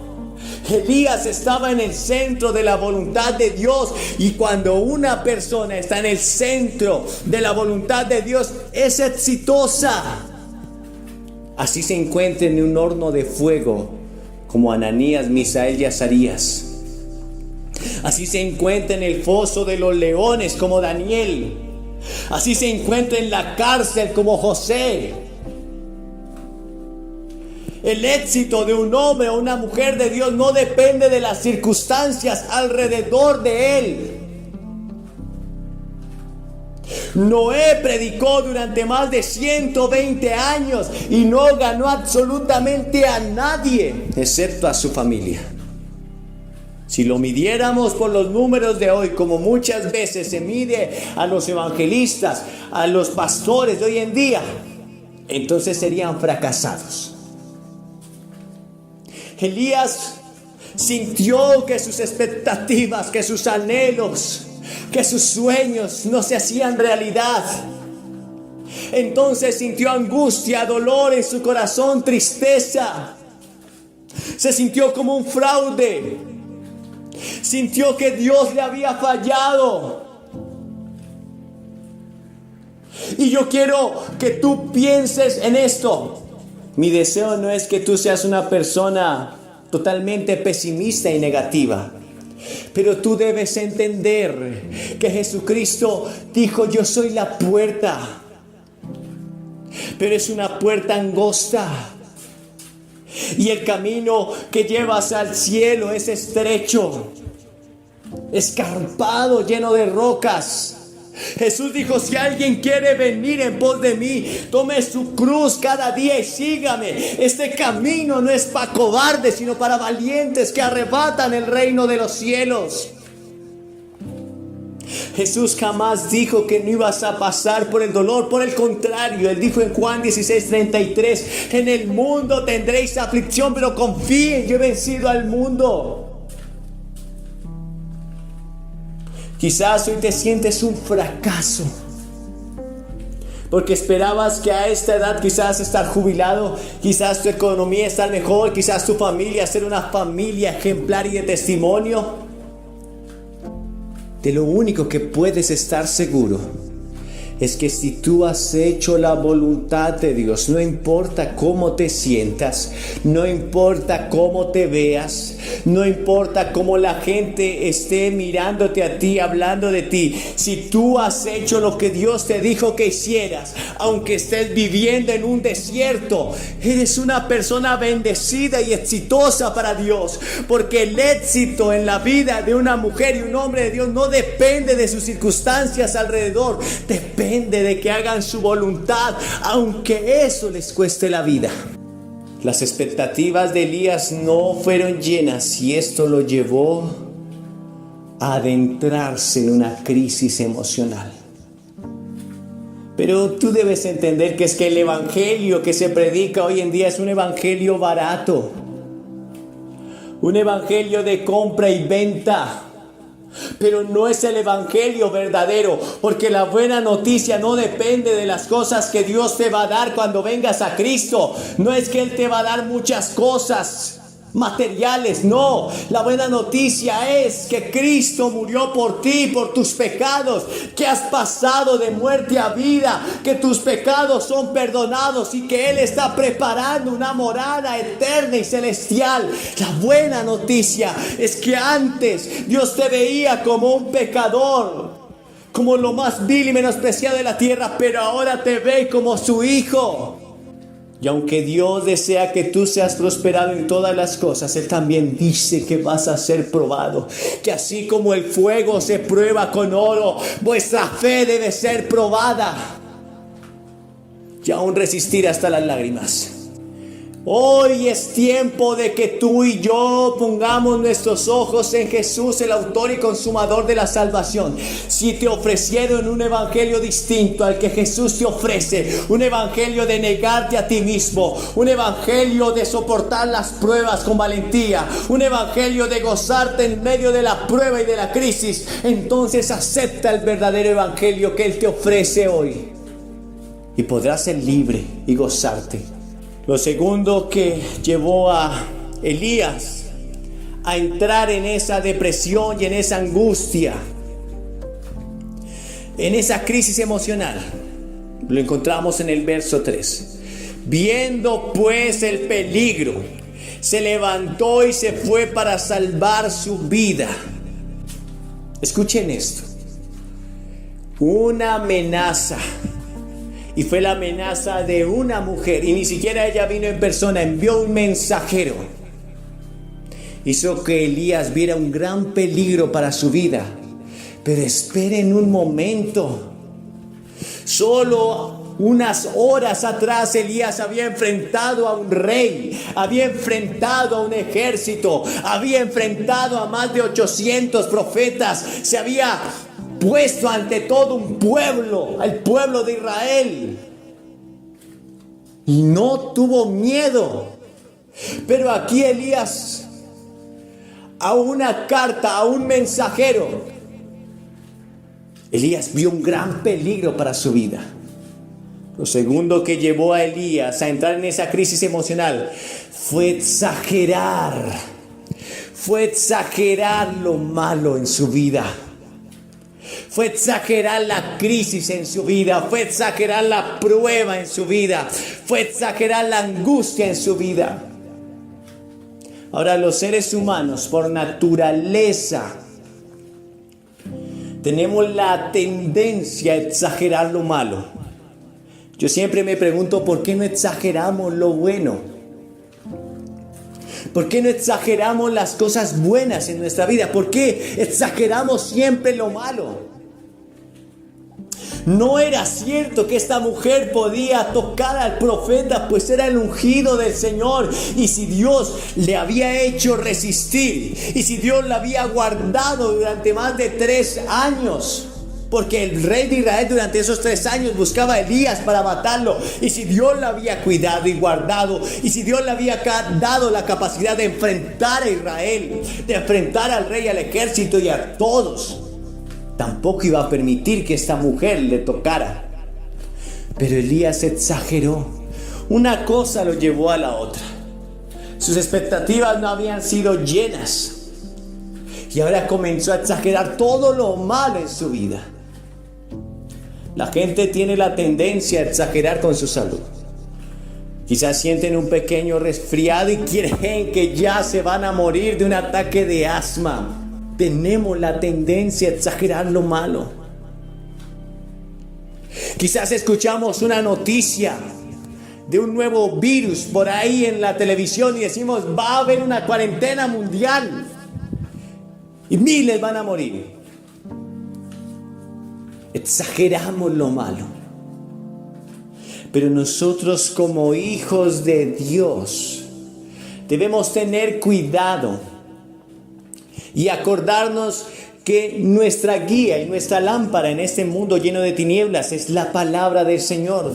Elías estaba en el centro de la voluntad de Dios, y cuando una persona está en el centro de la voluntad de Dios es exitosa. Así se encuentra en un horno de fuego como Ananías, Misael y Azarías. Así se encuentra en el foso de los leones como Daniel. Así se encuentra en la cárcel como José. El éxito de un hombre o una mujer de Dios no depende de las circunstancias alrededor de él. Noé predicó durante más de 120 años y no ganó absolutamente a nadie, excepto a su familia. Si lo midiéramos por los números de hoy, como muchas veces se mide a los evangelistas, a los pastores de hoy en día, entonces serían fracasados. Elías sintió que sus expectativas, que sus anhelos, que sus sueños no se hacían realidad. Entonces sintió angustia, dolor en su corazón, tristeza. Se sintió como un fraude. Sintió que Dios le había fallado. Y yo quiero que tú pienses en esto. Mi deseo no es que tú seas una persona totalmente pesimista y negativa. Pero tú debes entender que Jesucristo dijo: yo soy la puerta. Pero es una puerta angosta. Y el camino que llevas al cielo es estrecho, escarpado, lleno de rocas. Jesús dijo: si alguien quiere venir en pos de mí, tome su cruz cada día y sígame. Este camino no es para cobardes, sino para valientes que arrebatan el reino de los cielos. Jesús jamás dijo que no ibas a pasar por el dolor. Por el contrario, Él dijo en Juan 16:33: en el mundo tendréis aflicción, pero confíen, yo he vencido al mundo. Quizás hoy te sientes un fracaso, porque esperabas que a esta edad quizás estar jubilado, quizás tu economía estar mejor, quizás tu familia ser una familia ejemplar y de testimonio. De lo único que puedes estar seguro es que si tú has hecho la voluntad de Dios, no importa cómo te sientas, no importa cómo te veas, no importa cómo la gente esté mirándote a ti, hablando de ti, si tú has hecho lo que Dios te dijo que hicieras, aunque estés viviendo en un desierto, eres una persona bendecida y exitosa para Dios, porque el éxito en la vida de una mujer y un hombre de Dios no depende de sus circunstancias alrededor, depende de que hagan su voluntad, aunque eso les cueste la vida. Las expectativas de Elías no fueron llenas y esto lo llevó a adentrarse en una crisis emocional. Pero tú debes entender que es que el evangelio que se predica hoy en día es un evangelio barato, un evangelio de compra y venta. Pero no es el evangelio verdadero, porque la buena noticia no depende de las cosas que Dios te va a dar cuando vengas a Cristo. No es que Él te va a dar muchas cosas materiales, no. La buena noticia es que Cristo murió por ti, por tus pecados, que has pasado de muerte a vida, que tus pecados son perdonados y que Él está preparando una morada eterna y celestial. La buena noticia es que antes Dios te veía como un pecador, como lo más vil y menospreciado de la tierra, pero ahora te ve como su hijo. Y aunque Dios desea que tú seas prosperado en todas las cosas, Él también dice que vas a ser probado. Que así como el fuego se prueba con oro, vuestra fe debe ser probada. Y aún resistir hasta las lágrimas. Hoy es tiempo de que tú y yo pongamos nuestros ojos en Jesús, el autor y consumador de la salvación. Si te ofrecieron un evangelio distinto al que Jesús te ofrece, un evangelio de negarte a ti mismo, un evangelio de soportar las pruebas con valentía, un evangelio de gozarte en medio de la prueba y de la crisis, entonces acepta el verdadero evangelio que Él te ofrece hoy y podrás ser libre y gozarte. Lo segundo que llevó a Elías a entrar en esa depresión y en esa angustia, en esa crisis emocional, lo encontramos en el verso 3. Viendo pues el peligro, se levantó y se fue para salvar su vida. Escuchen esto. Una amenaza. Y fue la amenaza de una mujer. Y ni siquiera ella vino en persona. Envió un mensajero. Hizo que Elías viera un gran peligro para su vida. Pero esperen un momento. Solo unas horas atrás Elías había enfrentado a un rey. Había enfrentado a un ejército. Había enfrentado a más de 800 profetas. Se había puesto ante todo un pueblo, al pueblo de Israel, y no tuvo miedo. Pero aquí Elías, a una carta, a un mensajero, Elías vio un gran peligro para su vida. Lo segundo que llevó a Elías a entrar en esa crisis emocional fue exagerar lo malo en su vida. Fue exagerar la crisis en su vida, fue exagerar la prueba en su vida, fue exagerar la angustia en su vida. Ahora, los seres humanos por naturaleza tenemos la tendencia a exagerar lo malo. Yo siempre me pregunto, ¿por qué no exageramos lo bueno? ¿Por qué no exageramos las cosas buenas en nuestra vida? ¿Por qué exageramos siempre lo malo? No era cierto que esta mujer podía tocar al profeta, pues era el ungido del Señor. Y si Dios le había hecho resistir, y si Dios la había guardado durante más de 3 años, porque el rey de Israel durante esos 3 años buscaba a Elías para matarlo, y si Dios la había cuidado y guardado, y si Dios le había dado la capacidad de enfrentar a Israel, de enfrentar al rey, al ejército y a todos, tampoco iba a permitir que esta mujer le tocara. Pero Elías exageró. Una cosa lo llevó a la otra. Sus expectativas no habían sido llenas, y ahora comenzó a exagerar todo lo malo en su vida. La gente tiene la tendencia a exagerar con su salud. Quizás sienten un pequeño resfriado y creen que ya se van a morir de un ataque de asma. Tenemos la tendencia a exagerar lo malo. Quizás escuchamos una noticia de un nuevo virus por ahí en la televisión y decimos, va a haber una cuarentena mundial y miles van a morir. Exageramos lo malo. Pero nosotros, como hijos de Dios, debemos tener cuidado y acordarnos que nuestra guía y nuestra lámpara en este mundo lleno de tinieblas es la palabra del Señor.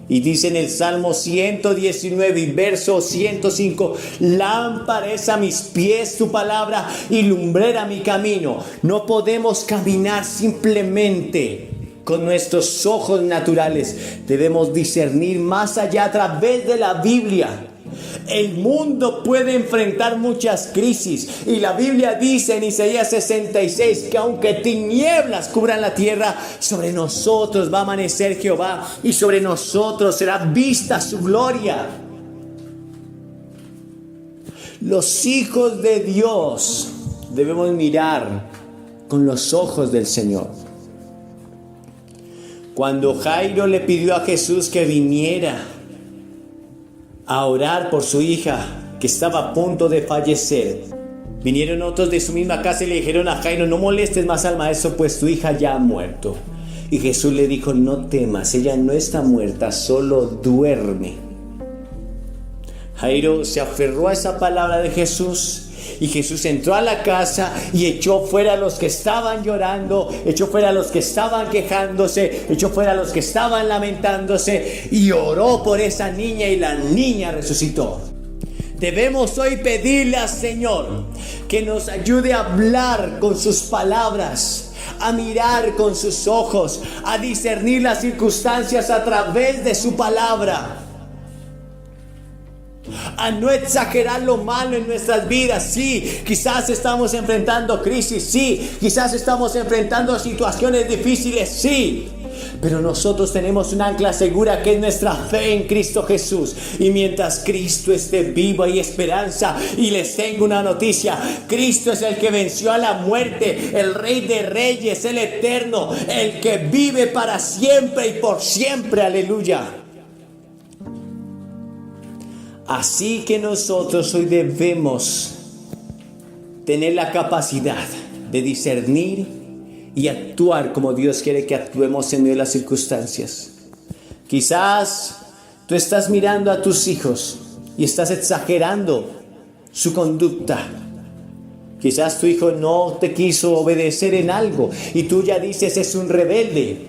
Y dice en el Salmo 119 y verso 105, lámpara es a mis pies tu palabra y lumbrera mi camino. No podemos caminar simplemente con nuestros ojos naturales. Debemos discernir más allá a través de la Biblia. El mundo puede enfrentar muchas crisis, y la Biblia dice en Isaías 66 que aunque tinieblas cubran la tierra, sobre nosotros va a amanecer Jehová y sobre nosotros será vista su gloria. Los hijos de Dios debemos mirar con los ojos del Señor. Cuando Jairo le pidió a Jesús que viniera a orar por su hija que estaba a punto de fallecer, vinieron otros de su misma casa y le dijeron a Jairo, no molestes más al maestro, pues tu hija ya ha muerto. Y Jesús le dijo, no temas, ella no está muerta, solo duerme. Jairo se aferró a esa palabra de Jesús, y Jesús entró a la casa y echó fuera a los que estaban llorando, echó fuera a los que estaban quejándose, echó fuera a los que estaban lamentándose, y oró por esa niña, y la niña resucitó. Debemos hoy pedirle al Señor que nos ayude a hablar con sus palabras, a mirar con sus ojos, a discernir las circunstancias a través de su palabra, a no exagerar lo malo en nuestras vidas. Sí, quizás estamos enfrentando crisis, sí, quizás estamos enfrentando situaciones difíciles, sí, pero nosotros tenemos un ancla segura que es nuestra fe en Cristo Jesús. Y mientras Cristo esté vivo hay esperanza. Y les tengo una noticia: Cristo es el que venció a la muerte, el Rey de Reyes, el Eterno, el que vive para siempre y por siempre. Aleluya. Así que nosotros hoy debemos tener la capacidad de discernir y actuar como Dios quiere que actuemos en medio de las circunstancias. Quizás tú estás mirando a tus hijos y estás exagerando su conducta. Quizás tu hijo no te quiso obedecer en algo y tú ya dices es un rebelde.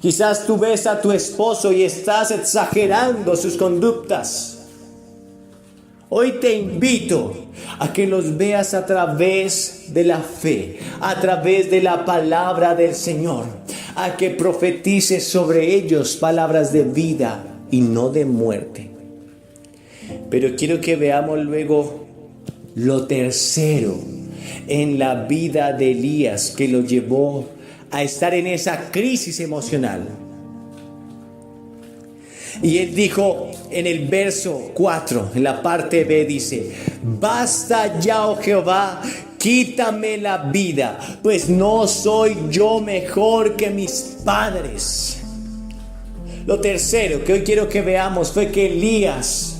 Quizás tú ves a tu esposo y estás exagerando sus conductas. Hoy te invito a que los veas a través de la fe, a través de la palabra del Señor, a que profetices sobre ellos palabras de vida y no de muerte. Pero quiero que veamos luego lo tercero en la vida de Elías que lo llevó a estar en esa crisis emocional. Y él dijo en el verso 4, en la parte B, dice: basta ya, oh Jehová, quítame la vida, pues no soy yo mejor que mis padres. Lo tercero que hoy quiero que veamos fue que Elías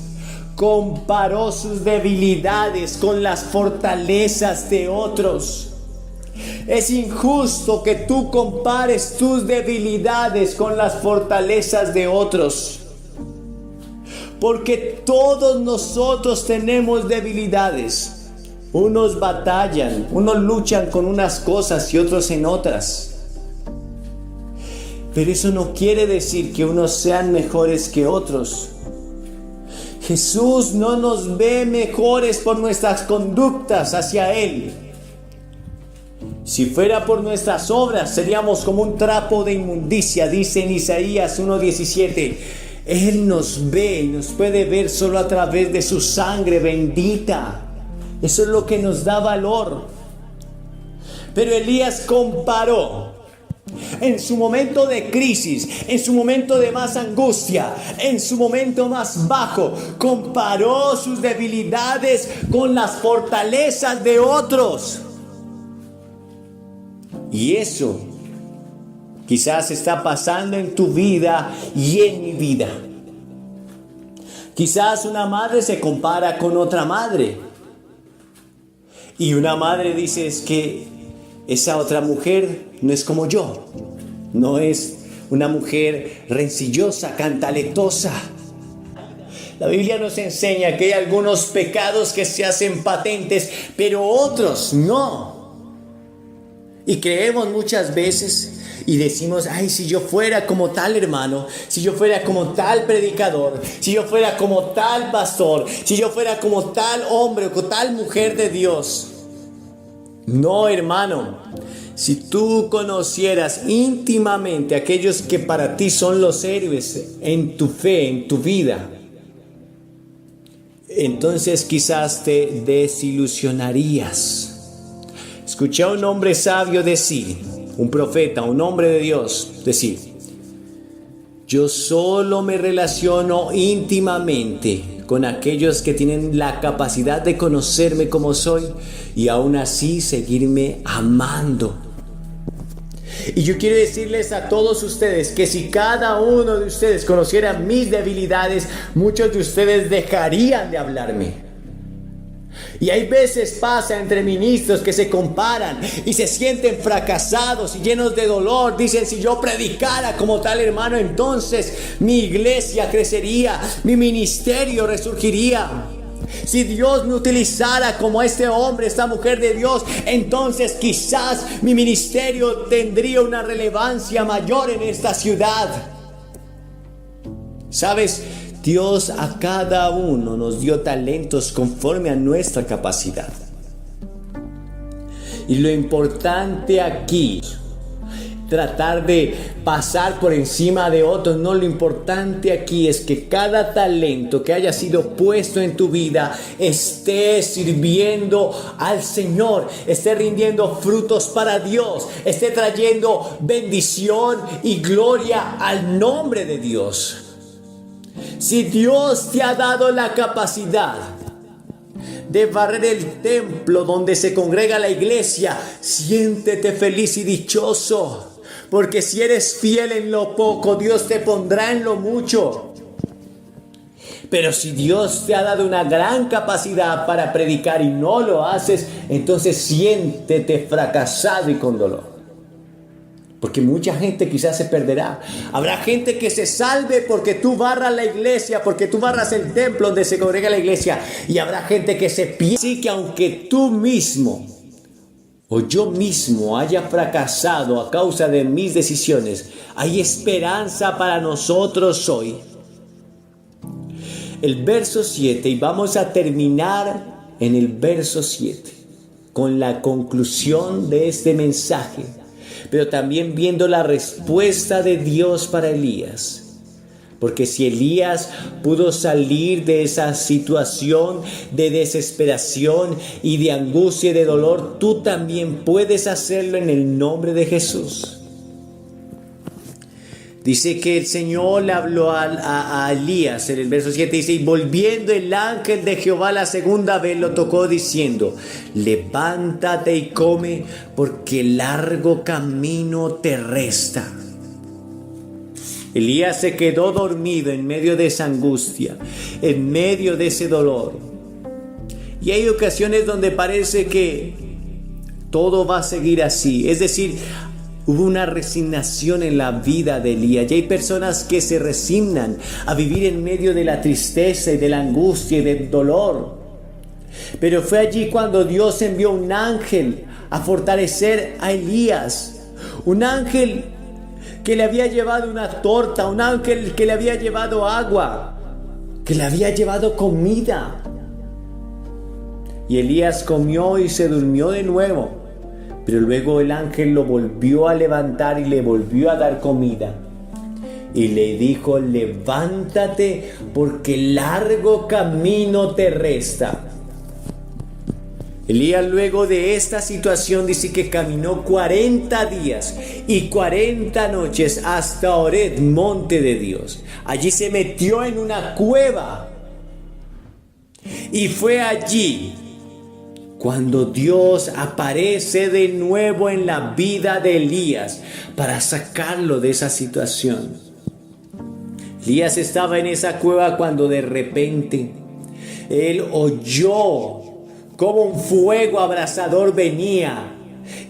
comparó sus debilidades con las fortalezas de otros. Es injusto que tú compares tus debilidades con las fortalezas de otros, porque todos nosotros tenemos debilidades. Unos batallan, unos luchan con unas cosas y otros en otras. Pero eso no quiere decir que unos sean mejores que otros. Jesús no nos ve mejores por nuestras conductas hacia Él. Si fuera por nuestras obras, seríamos como un trapo de inmundicia, dice en Isaías 1:17. Él nos ve y nos puede ver solo a través de su sangre bendita. Eso es lo que nos da valor. Pero Elías comparó en su momento de crisis, en su momento de más angustia, en su momento más bajo, comparó sus debilidades con las fortalezas de otros. Y eso quizás está pasando en tu vida y en mi vida. Quizás una madre se compara con otra madre. Y una madre dice: es que esa otra mujer no es como yo. No es una mujer rencillosa, cantaletosa. La Biblia nos enseña que hay algunos pecados que se hacen patentes, pero otros no. Y creemos muchas veces y decimos: ay, si yo fuera como tal hermano, si yo fuera como tal predicador, si yo fuera como tal pastor, si yo fuera como tal hombre o como tal mujer de Dios. No, hermano. Si tú conocieras íntimamente a aquellos que para ti son los héroes en tu fe, en tu vida, entonces quizás te desilusionarías. Escuché a un hombre sabio decir, un profeta, un hombre de Dios, decir: yo solo me relaciono íntimamente con aquellos que tienen la capacidad de conocerme como soy y aún así seguirme amando. Y yo quiero decirles a todos ustedes que si cada uno de ustedes conociera mis debilidades, muchos de ustedes dejarían de hablarme. Y hay veces pasa entre ministros que se comparan y se sienten fracasados y llenos de dolor. Dicen: si yo predicara como tal hermano, entonces mi iglesia crecería, mi ministerio resurgiría. Si Dios me utilizara como este hombre, esta mujer de Dios, entonces quizás mi ministerio tendría una relevancia mayor en esta ciudad. ¿Sabes? Dios a cada uno nos dio talentos conforme a nuestra capacidad. Y lo importante aquí, tratar de pasar por encima de otros, no, lo importante aquí es que cada talento que haya sido puesto en tu vida esté sirviendo al Señor, esté rindiendo frutos para Dios, esté trayendo bendición y gloria al nombre de Dios. Si Dios te ha dado la capacidad de barrer el templo donde se congrega la iglesia, siéntete feliz y dichoso, porque si eres fiel en lo poco, Dios te pondrá en lo mucho. Pero si Dios te ha dado una gran capacidad para predicar y no lo haces, entonces siéntete fracasado y con dolor. Porque mucha gente quizás se perderá. Habrá gente que se salve porque tú barras la iglesia, porque tú barras el templo donde se congrega la iglesia. Y habrá gente que se pierde. Así que aunque tú mismo o yo mismo haya fracasado a causa de mis decisiones, hay esperanza para nosotros hoy. El verso 7, y vamos a terminar en el verso 7 con la conclusión de este mensaje, pero también viendo la respuesta de Dios para Elías. Porque si Elías pudo salir de esa situación de desesperación y de angustia y de dolor, tú también puedes hacerlo en el nombre de Jesús. Dice que el Señor le habló a Elías, en el verso 7 dice, y volviendo el ángel de Jehová la segunda vez lo tocó diciendo, levántate y come, porque largo camino te resta. Elías se quedó dormido en medio de esa angustia, en medio de ese dolor. Y hay ocasiones donde parece que todo va a seguir así, es decir, hubo una resignación en la vida de Elías. Y hay personas que se resignan a vivir en medio de la tristeza y de la angustia y del dolor. Pero fue allí cuando Dios envió un ángel a fortalecer a Elías. Un ángel que le había llevado una torta, un ángel que le había llevado agua, que le había llevado comida. Y Elías comió y se durmió de nuevo. Pero luego el ángel lo volvió a levantar y le volvió a dar comida. Y le dijo, levántate porque largo camino te resta. Elías luego de esta situación dice que caminó 40 días y 40 noches hasta Horeb, monte de Dios. Allí se metió en una cueva. Y fue allí cuando Dios aparece de nuevo en la vida de Elías para sacarlo de esa situación. Elías estaba en esa cueva cuando de repente él oyó como un fuego abrasador venía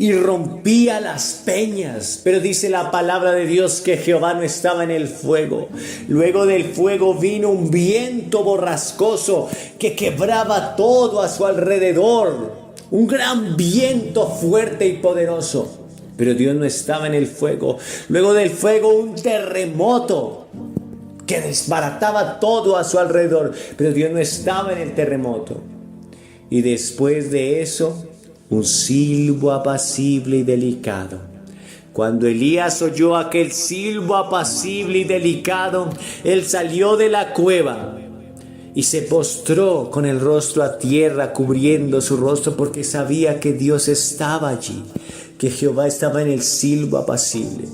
y rompía las peñas. Pero dice la palabra de Dios que Jehová no estaba en el fuego. Luego del fuego vino un viento borrascoso que quebraba todo a su alrededor. Un gran viento fuerte y poderoso. Pero Dios no estaba en el fuego. Luego del fuego un terremoto que desbarataba todo a su alrededor. Pero Dios no estaba en el terremoto. Y después de eso, un silbo apacible y delicado. Cuando Elías oyó aquel silbo apacible y delicado, él salió de la cueva y se postró con el rostro a tierra, cubriendo su rostro, porque sabía que Dios estaba allí, que Jehová estaba en el silbo apacible.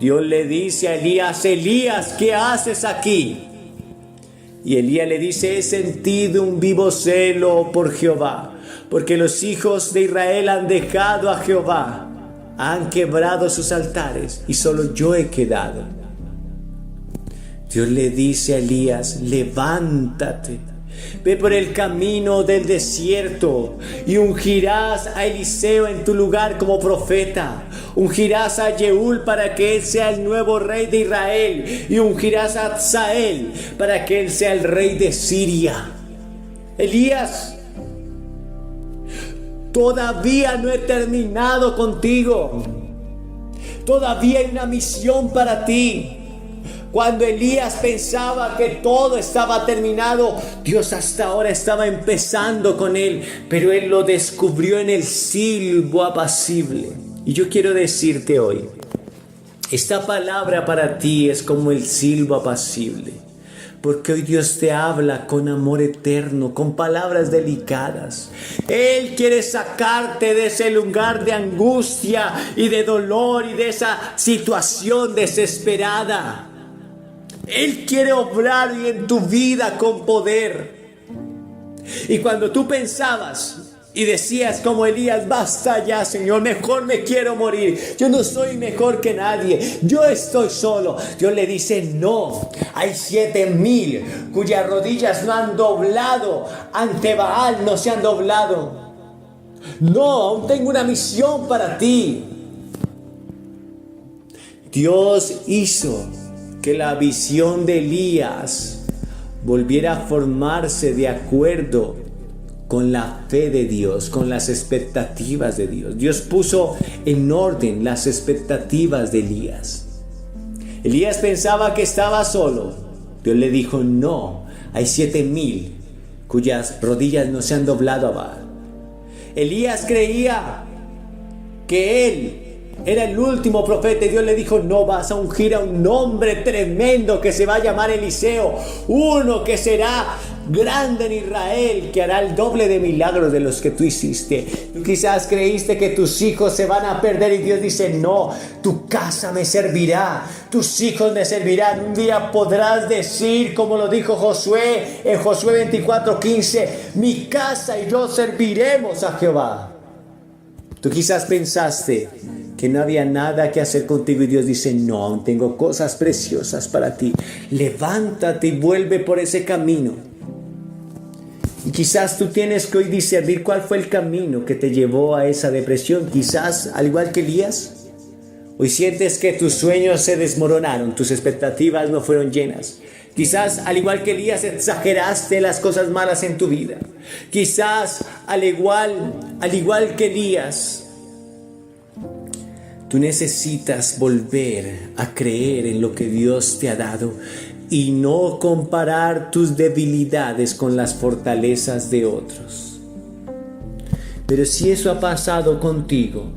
Dios le dice a Elías, Elías, ¿qué haces aquí? Y Elías le dice, he sentido un vivo celo por Jehová, porque los hijos de Israel han dejado a Jehová, han quebrado sus altares y solo yo he quedado. Dios le dice a Elías, levántate, ve por el camino del desierto y ungirás a Eliseo en tu lugar como profeta. Ungirás a Jeúl para que él sea el nuevo rey de Israel y ungirás a Hazael para que él sea el rey de Siria. Elías, todavía no he terminado contigo. Todavía hay una misión para ti. Cuando Elías pensaba que todo estaba terminado, Dios hasta ahora estaba empezando con él, pero él lo descubrió en el silbo apacible. Y yo quiero decirte hoy, esta palabra para ti es como el silbo apacible, porque hoy Dios te habla con amor eterno, con palabras delicadas. Él quiere sacarte de ese lugar de angustia y de dolor y de esa situación desesperada. Él quiere obrar en tu vida con poder. Y cuando tú pensabas y decías como Elías, basta ya, Señor, mejor me quiero morir, yo no soy mejor que nadie, yo estoy solo. Dios le dice, no, hay 7,000 cuyas rodillas no han doblado ante Baal, no se han doblado. No, aún tengo una misión para ti. Dios hizo que la visión de Elías volviera a formarse de acuerdo con la fe de Dios, con las expectativas de Dios. Dios puso en orden las expectativas de Elías. Elías pensaba que estaba solo. Dios le dijo, no, hay 7,000 cuyas rodillas no se han doblado a Baal. Elías creía que él era el último profeta y Dios le dijo: no, vas a ungir a un hombre tremendo que se va a llamar Eliseo, uno que será grande en Israel, que hará el doble de milagros de los que tú hiciste. Tú quizás creíste que tus hijos se van a perder y Dios dice: no, tu casa me servirá, tus hijos me servirán. Un día podrás decir, como lo dijo Josué en Josué 24:15: mi casa y yo serviremos a Jehová. Tú quizás pensaste que no había nada que hacer contigo y Dios dice: no, aún tengo cosas preciosas para ti. Levántate y vuelve por ese camino. Y quizás tú tienes que hoy discernir cuál fue el camino que te llevó a esa depresión. Quizás, al igual que Elías, hoy sientes que tus sueños se desmoronaron, tus expectativas no fueron llenas. Quizás, al igual que Elías, exageraste las cosas malas en tu vida. Quizás, al igual que Elías, tú necesitas volver a creer en lo que Dios te ha dado y no comparar tus debilidades con las fortalezas de otros. Pero si eso ha pasado contigo,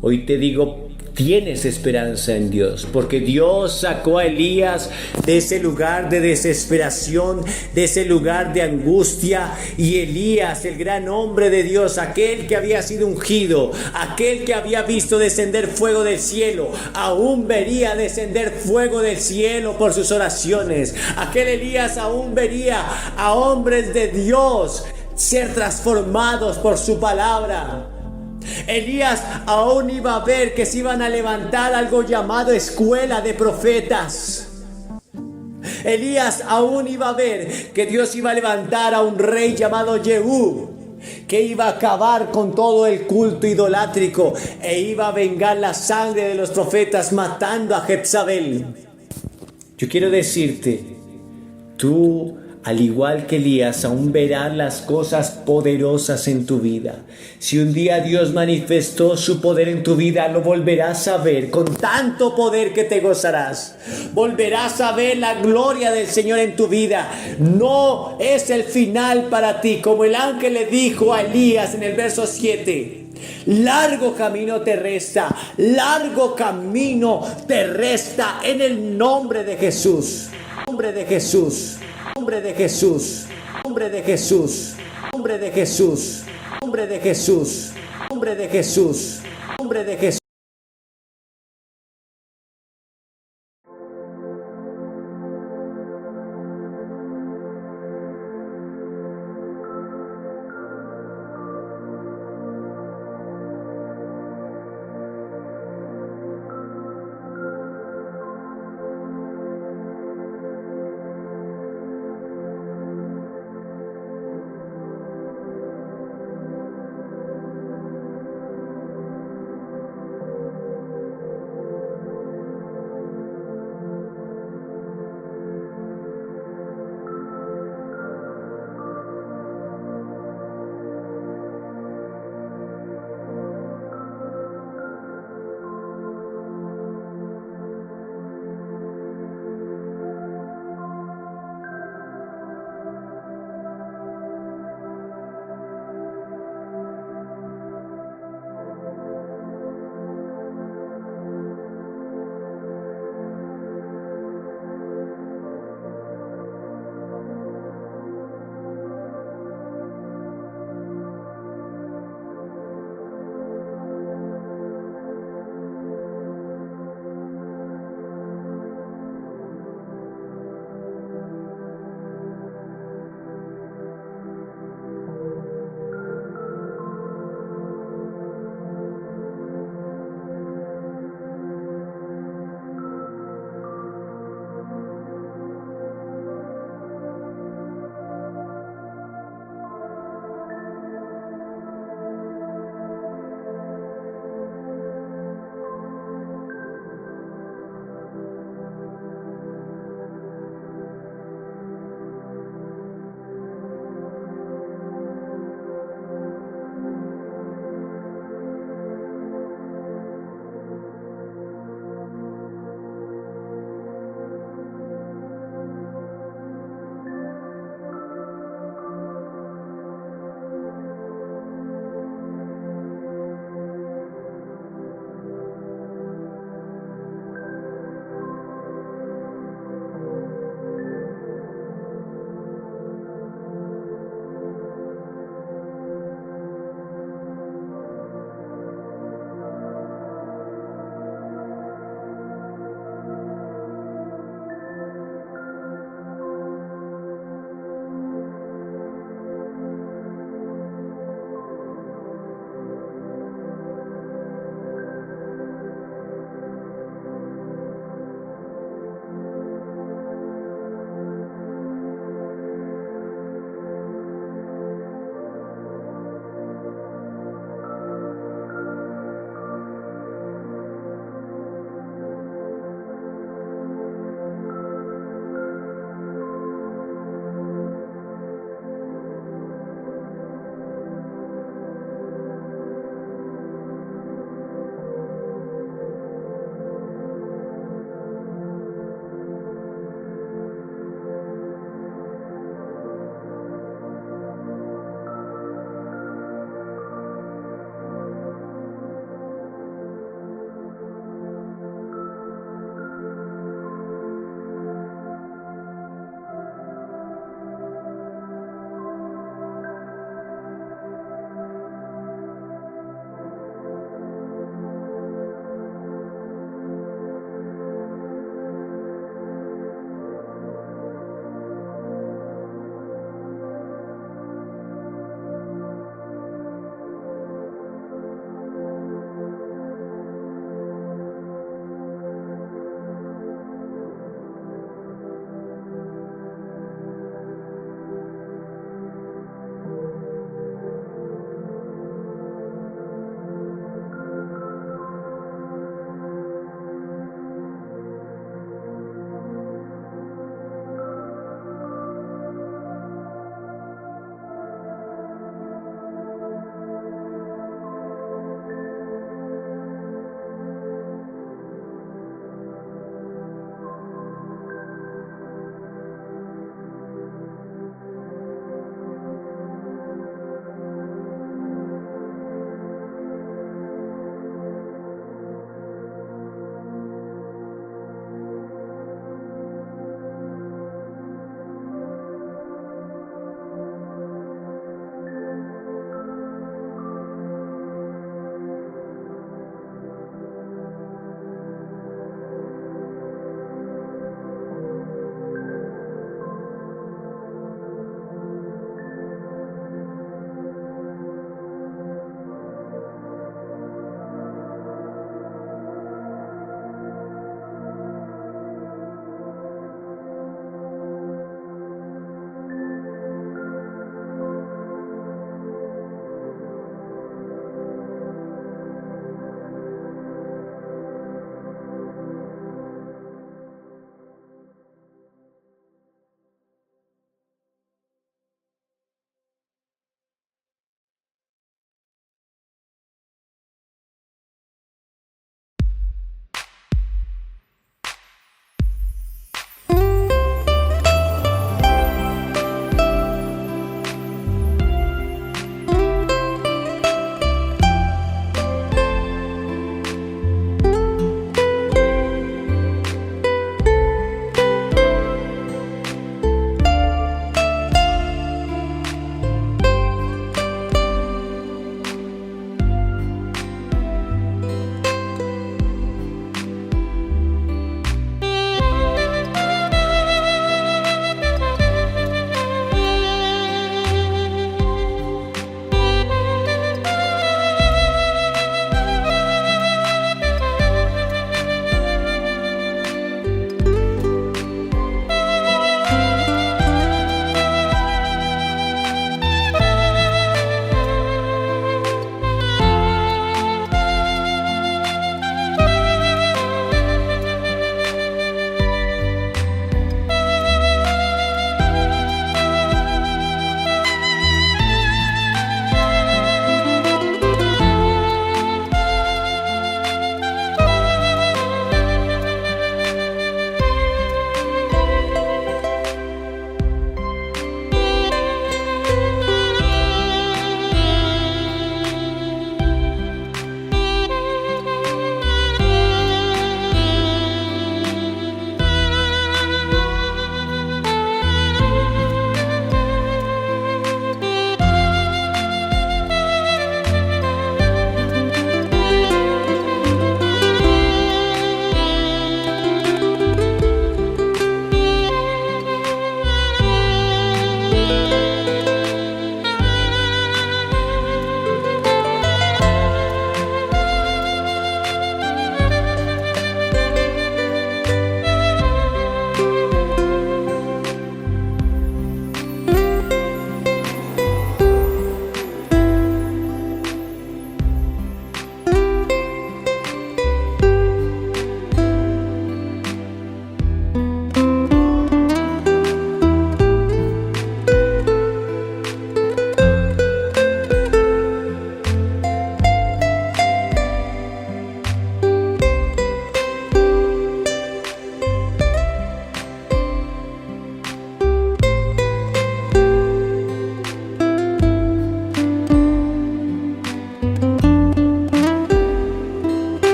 hoy te digo: tienes esperanza en Dios, porque Dios sacó a Elías de ese lugar de desesperación, de ese lugar de angustia. Y Elías, el gran hombre de Dios, aquel que había sido ungido, aquel que había visto descender fuego del cielo, aún vería descender fuego del cielo por sus oraciones. Aquel Elías aún vería a hombres de Dios ser transformados por su palabra. Elías aún iba a ver que se iban a levantar algo llamado escuela de profetas. Elías aún iba a ver que Dios iba a levantar a un rey llamado Jehú, que iba a acabar con todo el culto idolátrico e iba a vengar la sangre de los profetas matando a Jezabel. Yo quiero decirte, tú, al igual que Elías, aún verás las cosas poderosas en tu vida. Si un día Dios manifestó su poder en tu vida, lo volverás a ver con tanto poder que te gozarás. Volverás a ver la gloria del Señor en tu vida. No es el final para ti, como el ángel le dijo a Elías en el verso 7. Largo camino te resta, largo camino te resta en el nombre de Jesús. Nombre de Jesús. Nombre de Jesús, nombre de Jesús, nombre de Jesús, nombre de Jesús, nombre de Jesús, nombre de Jesús.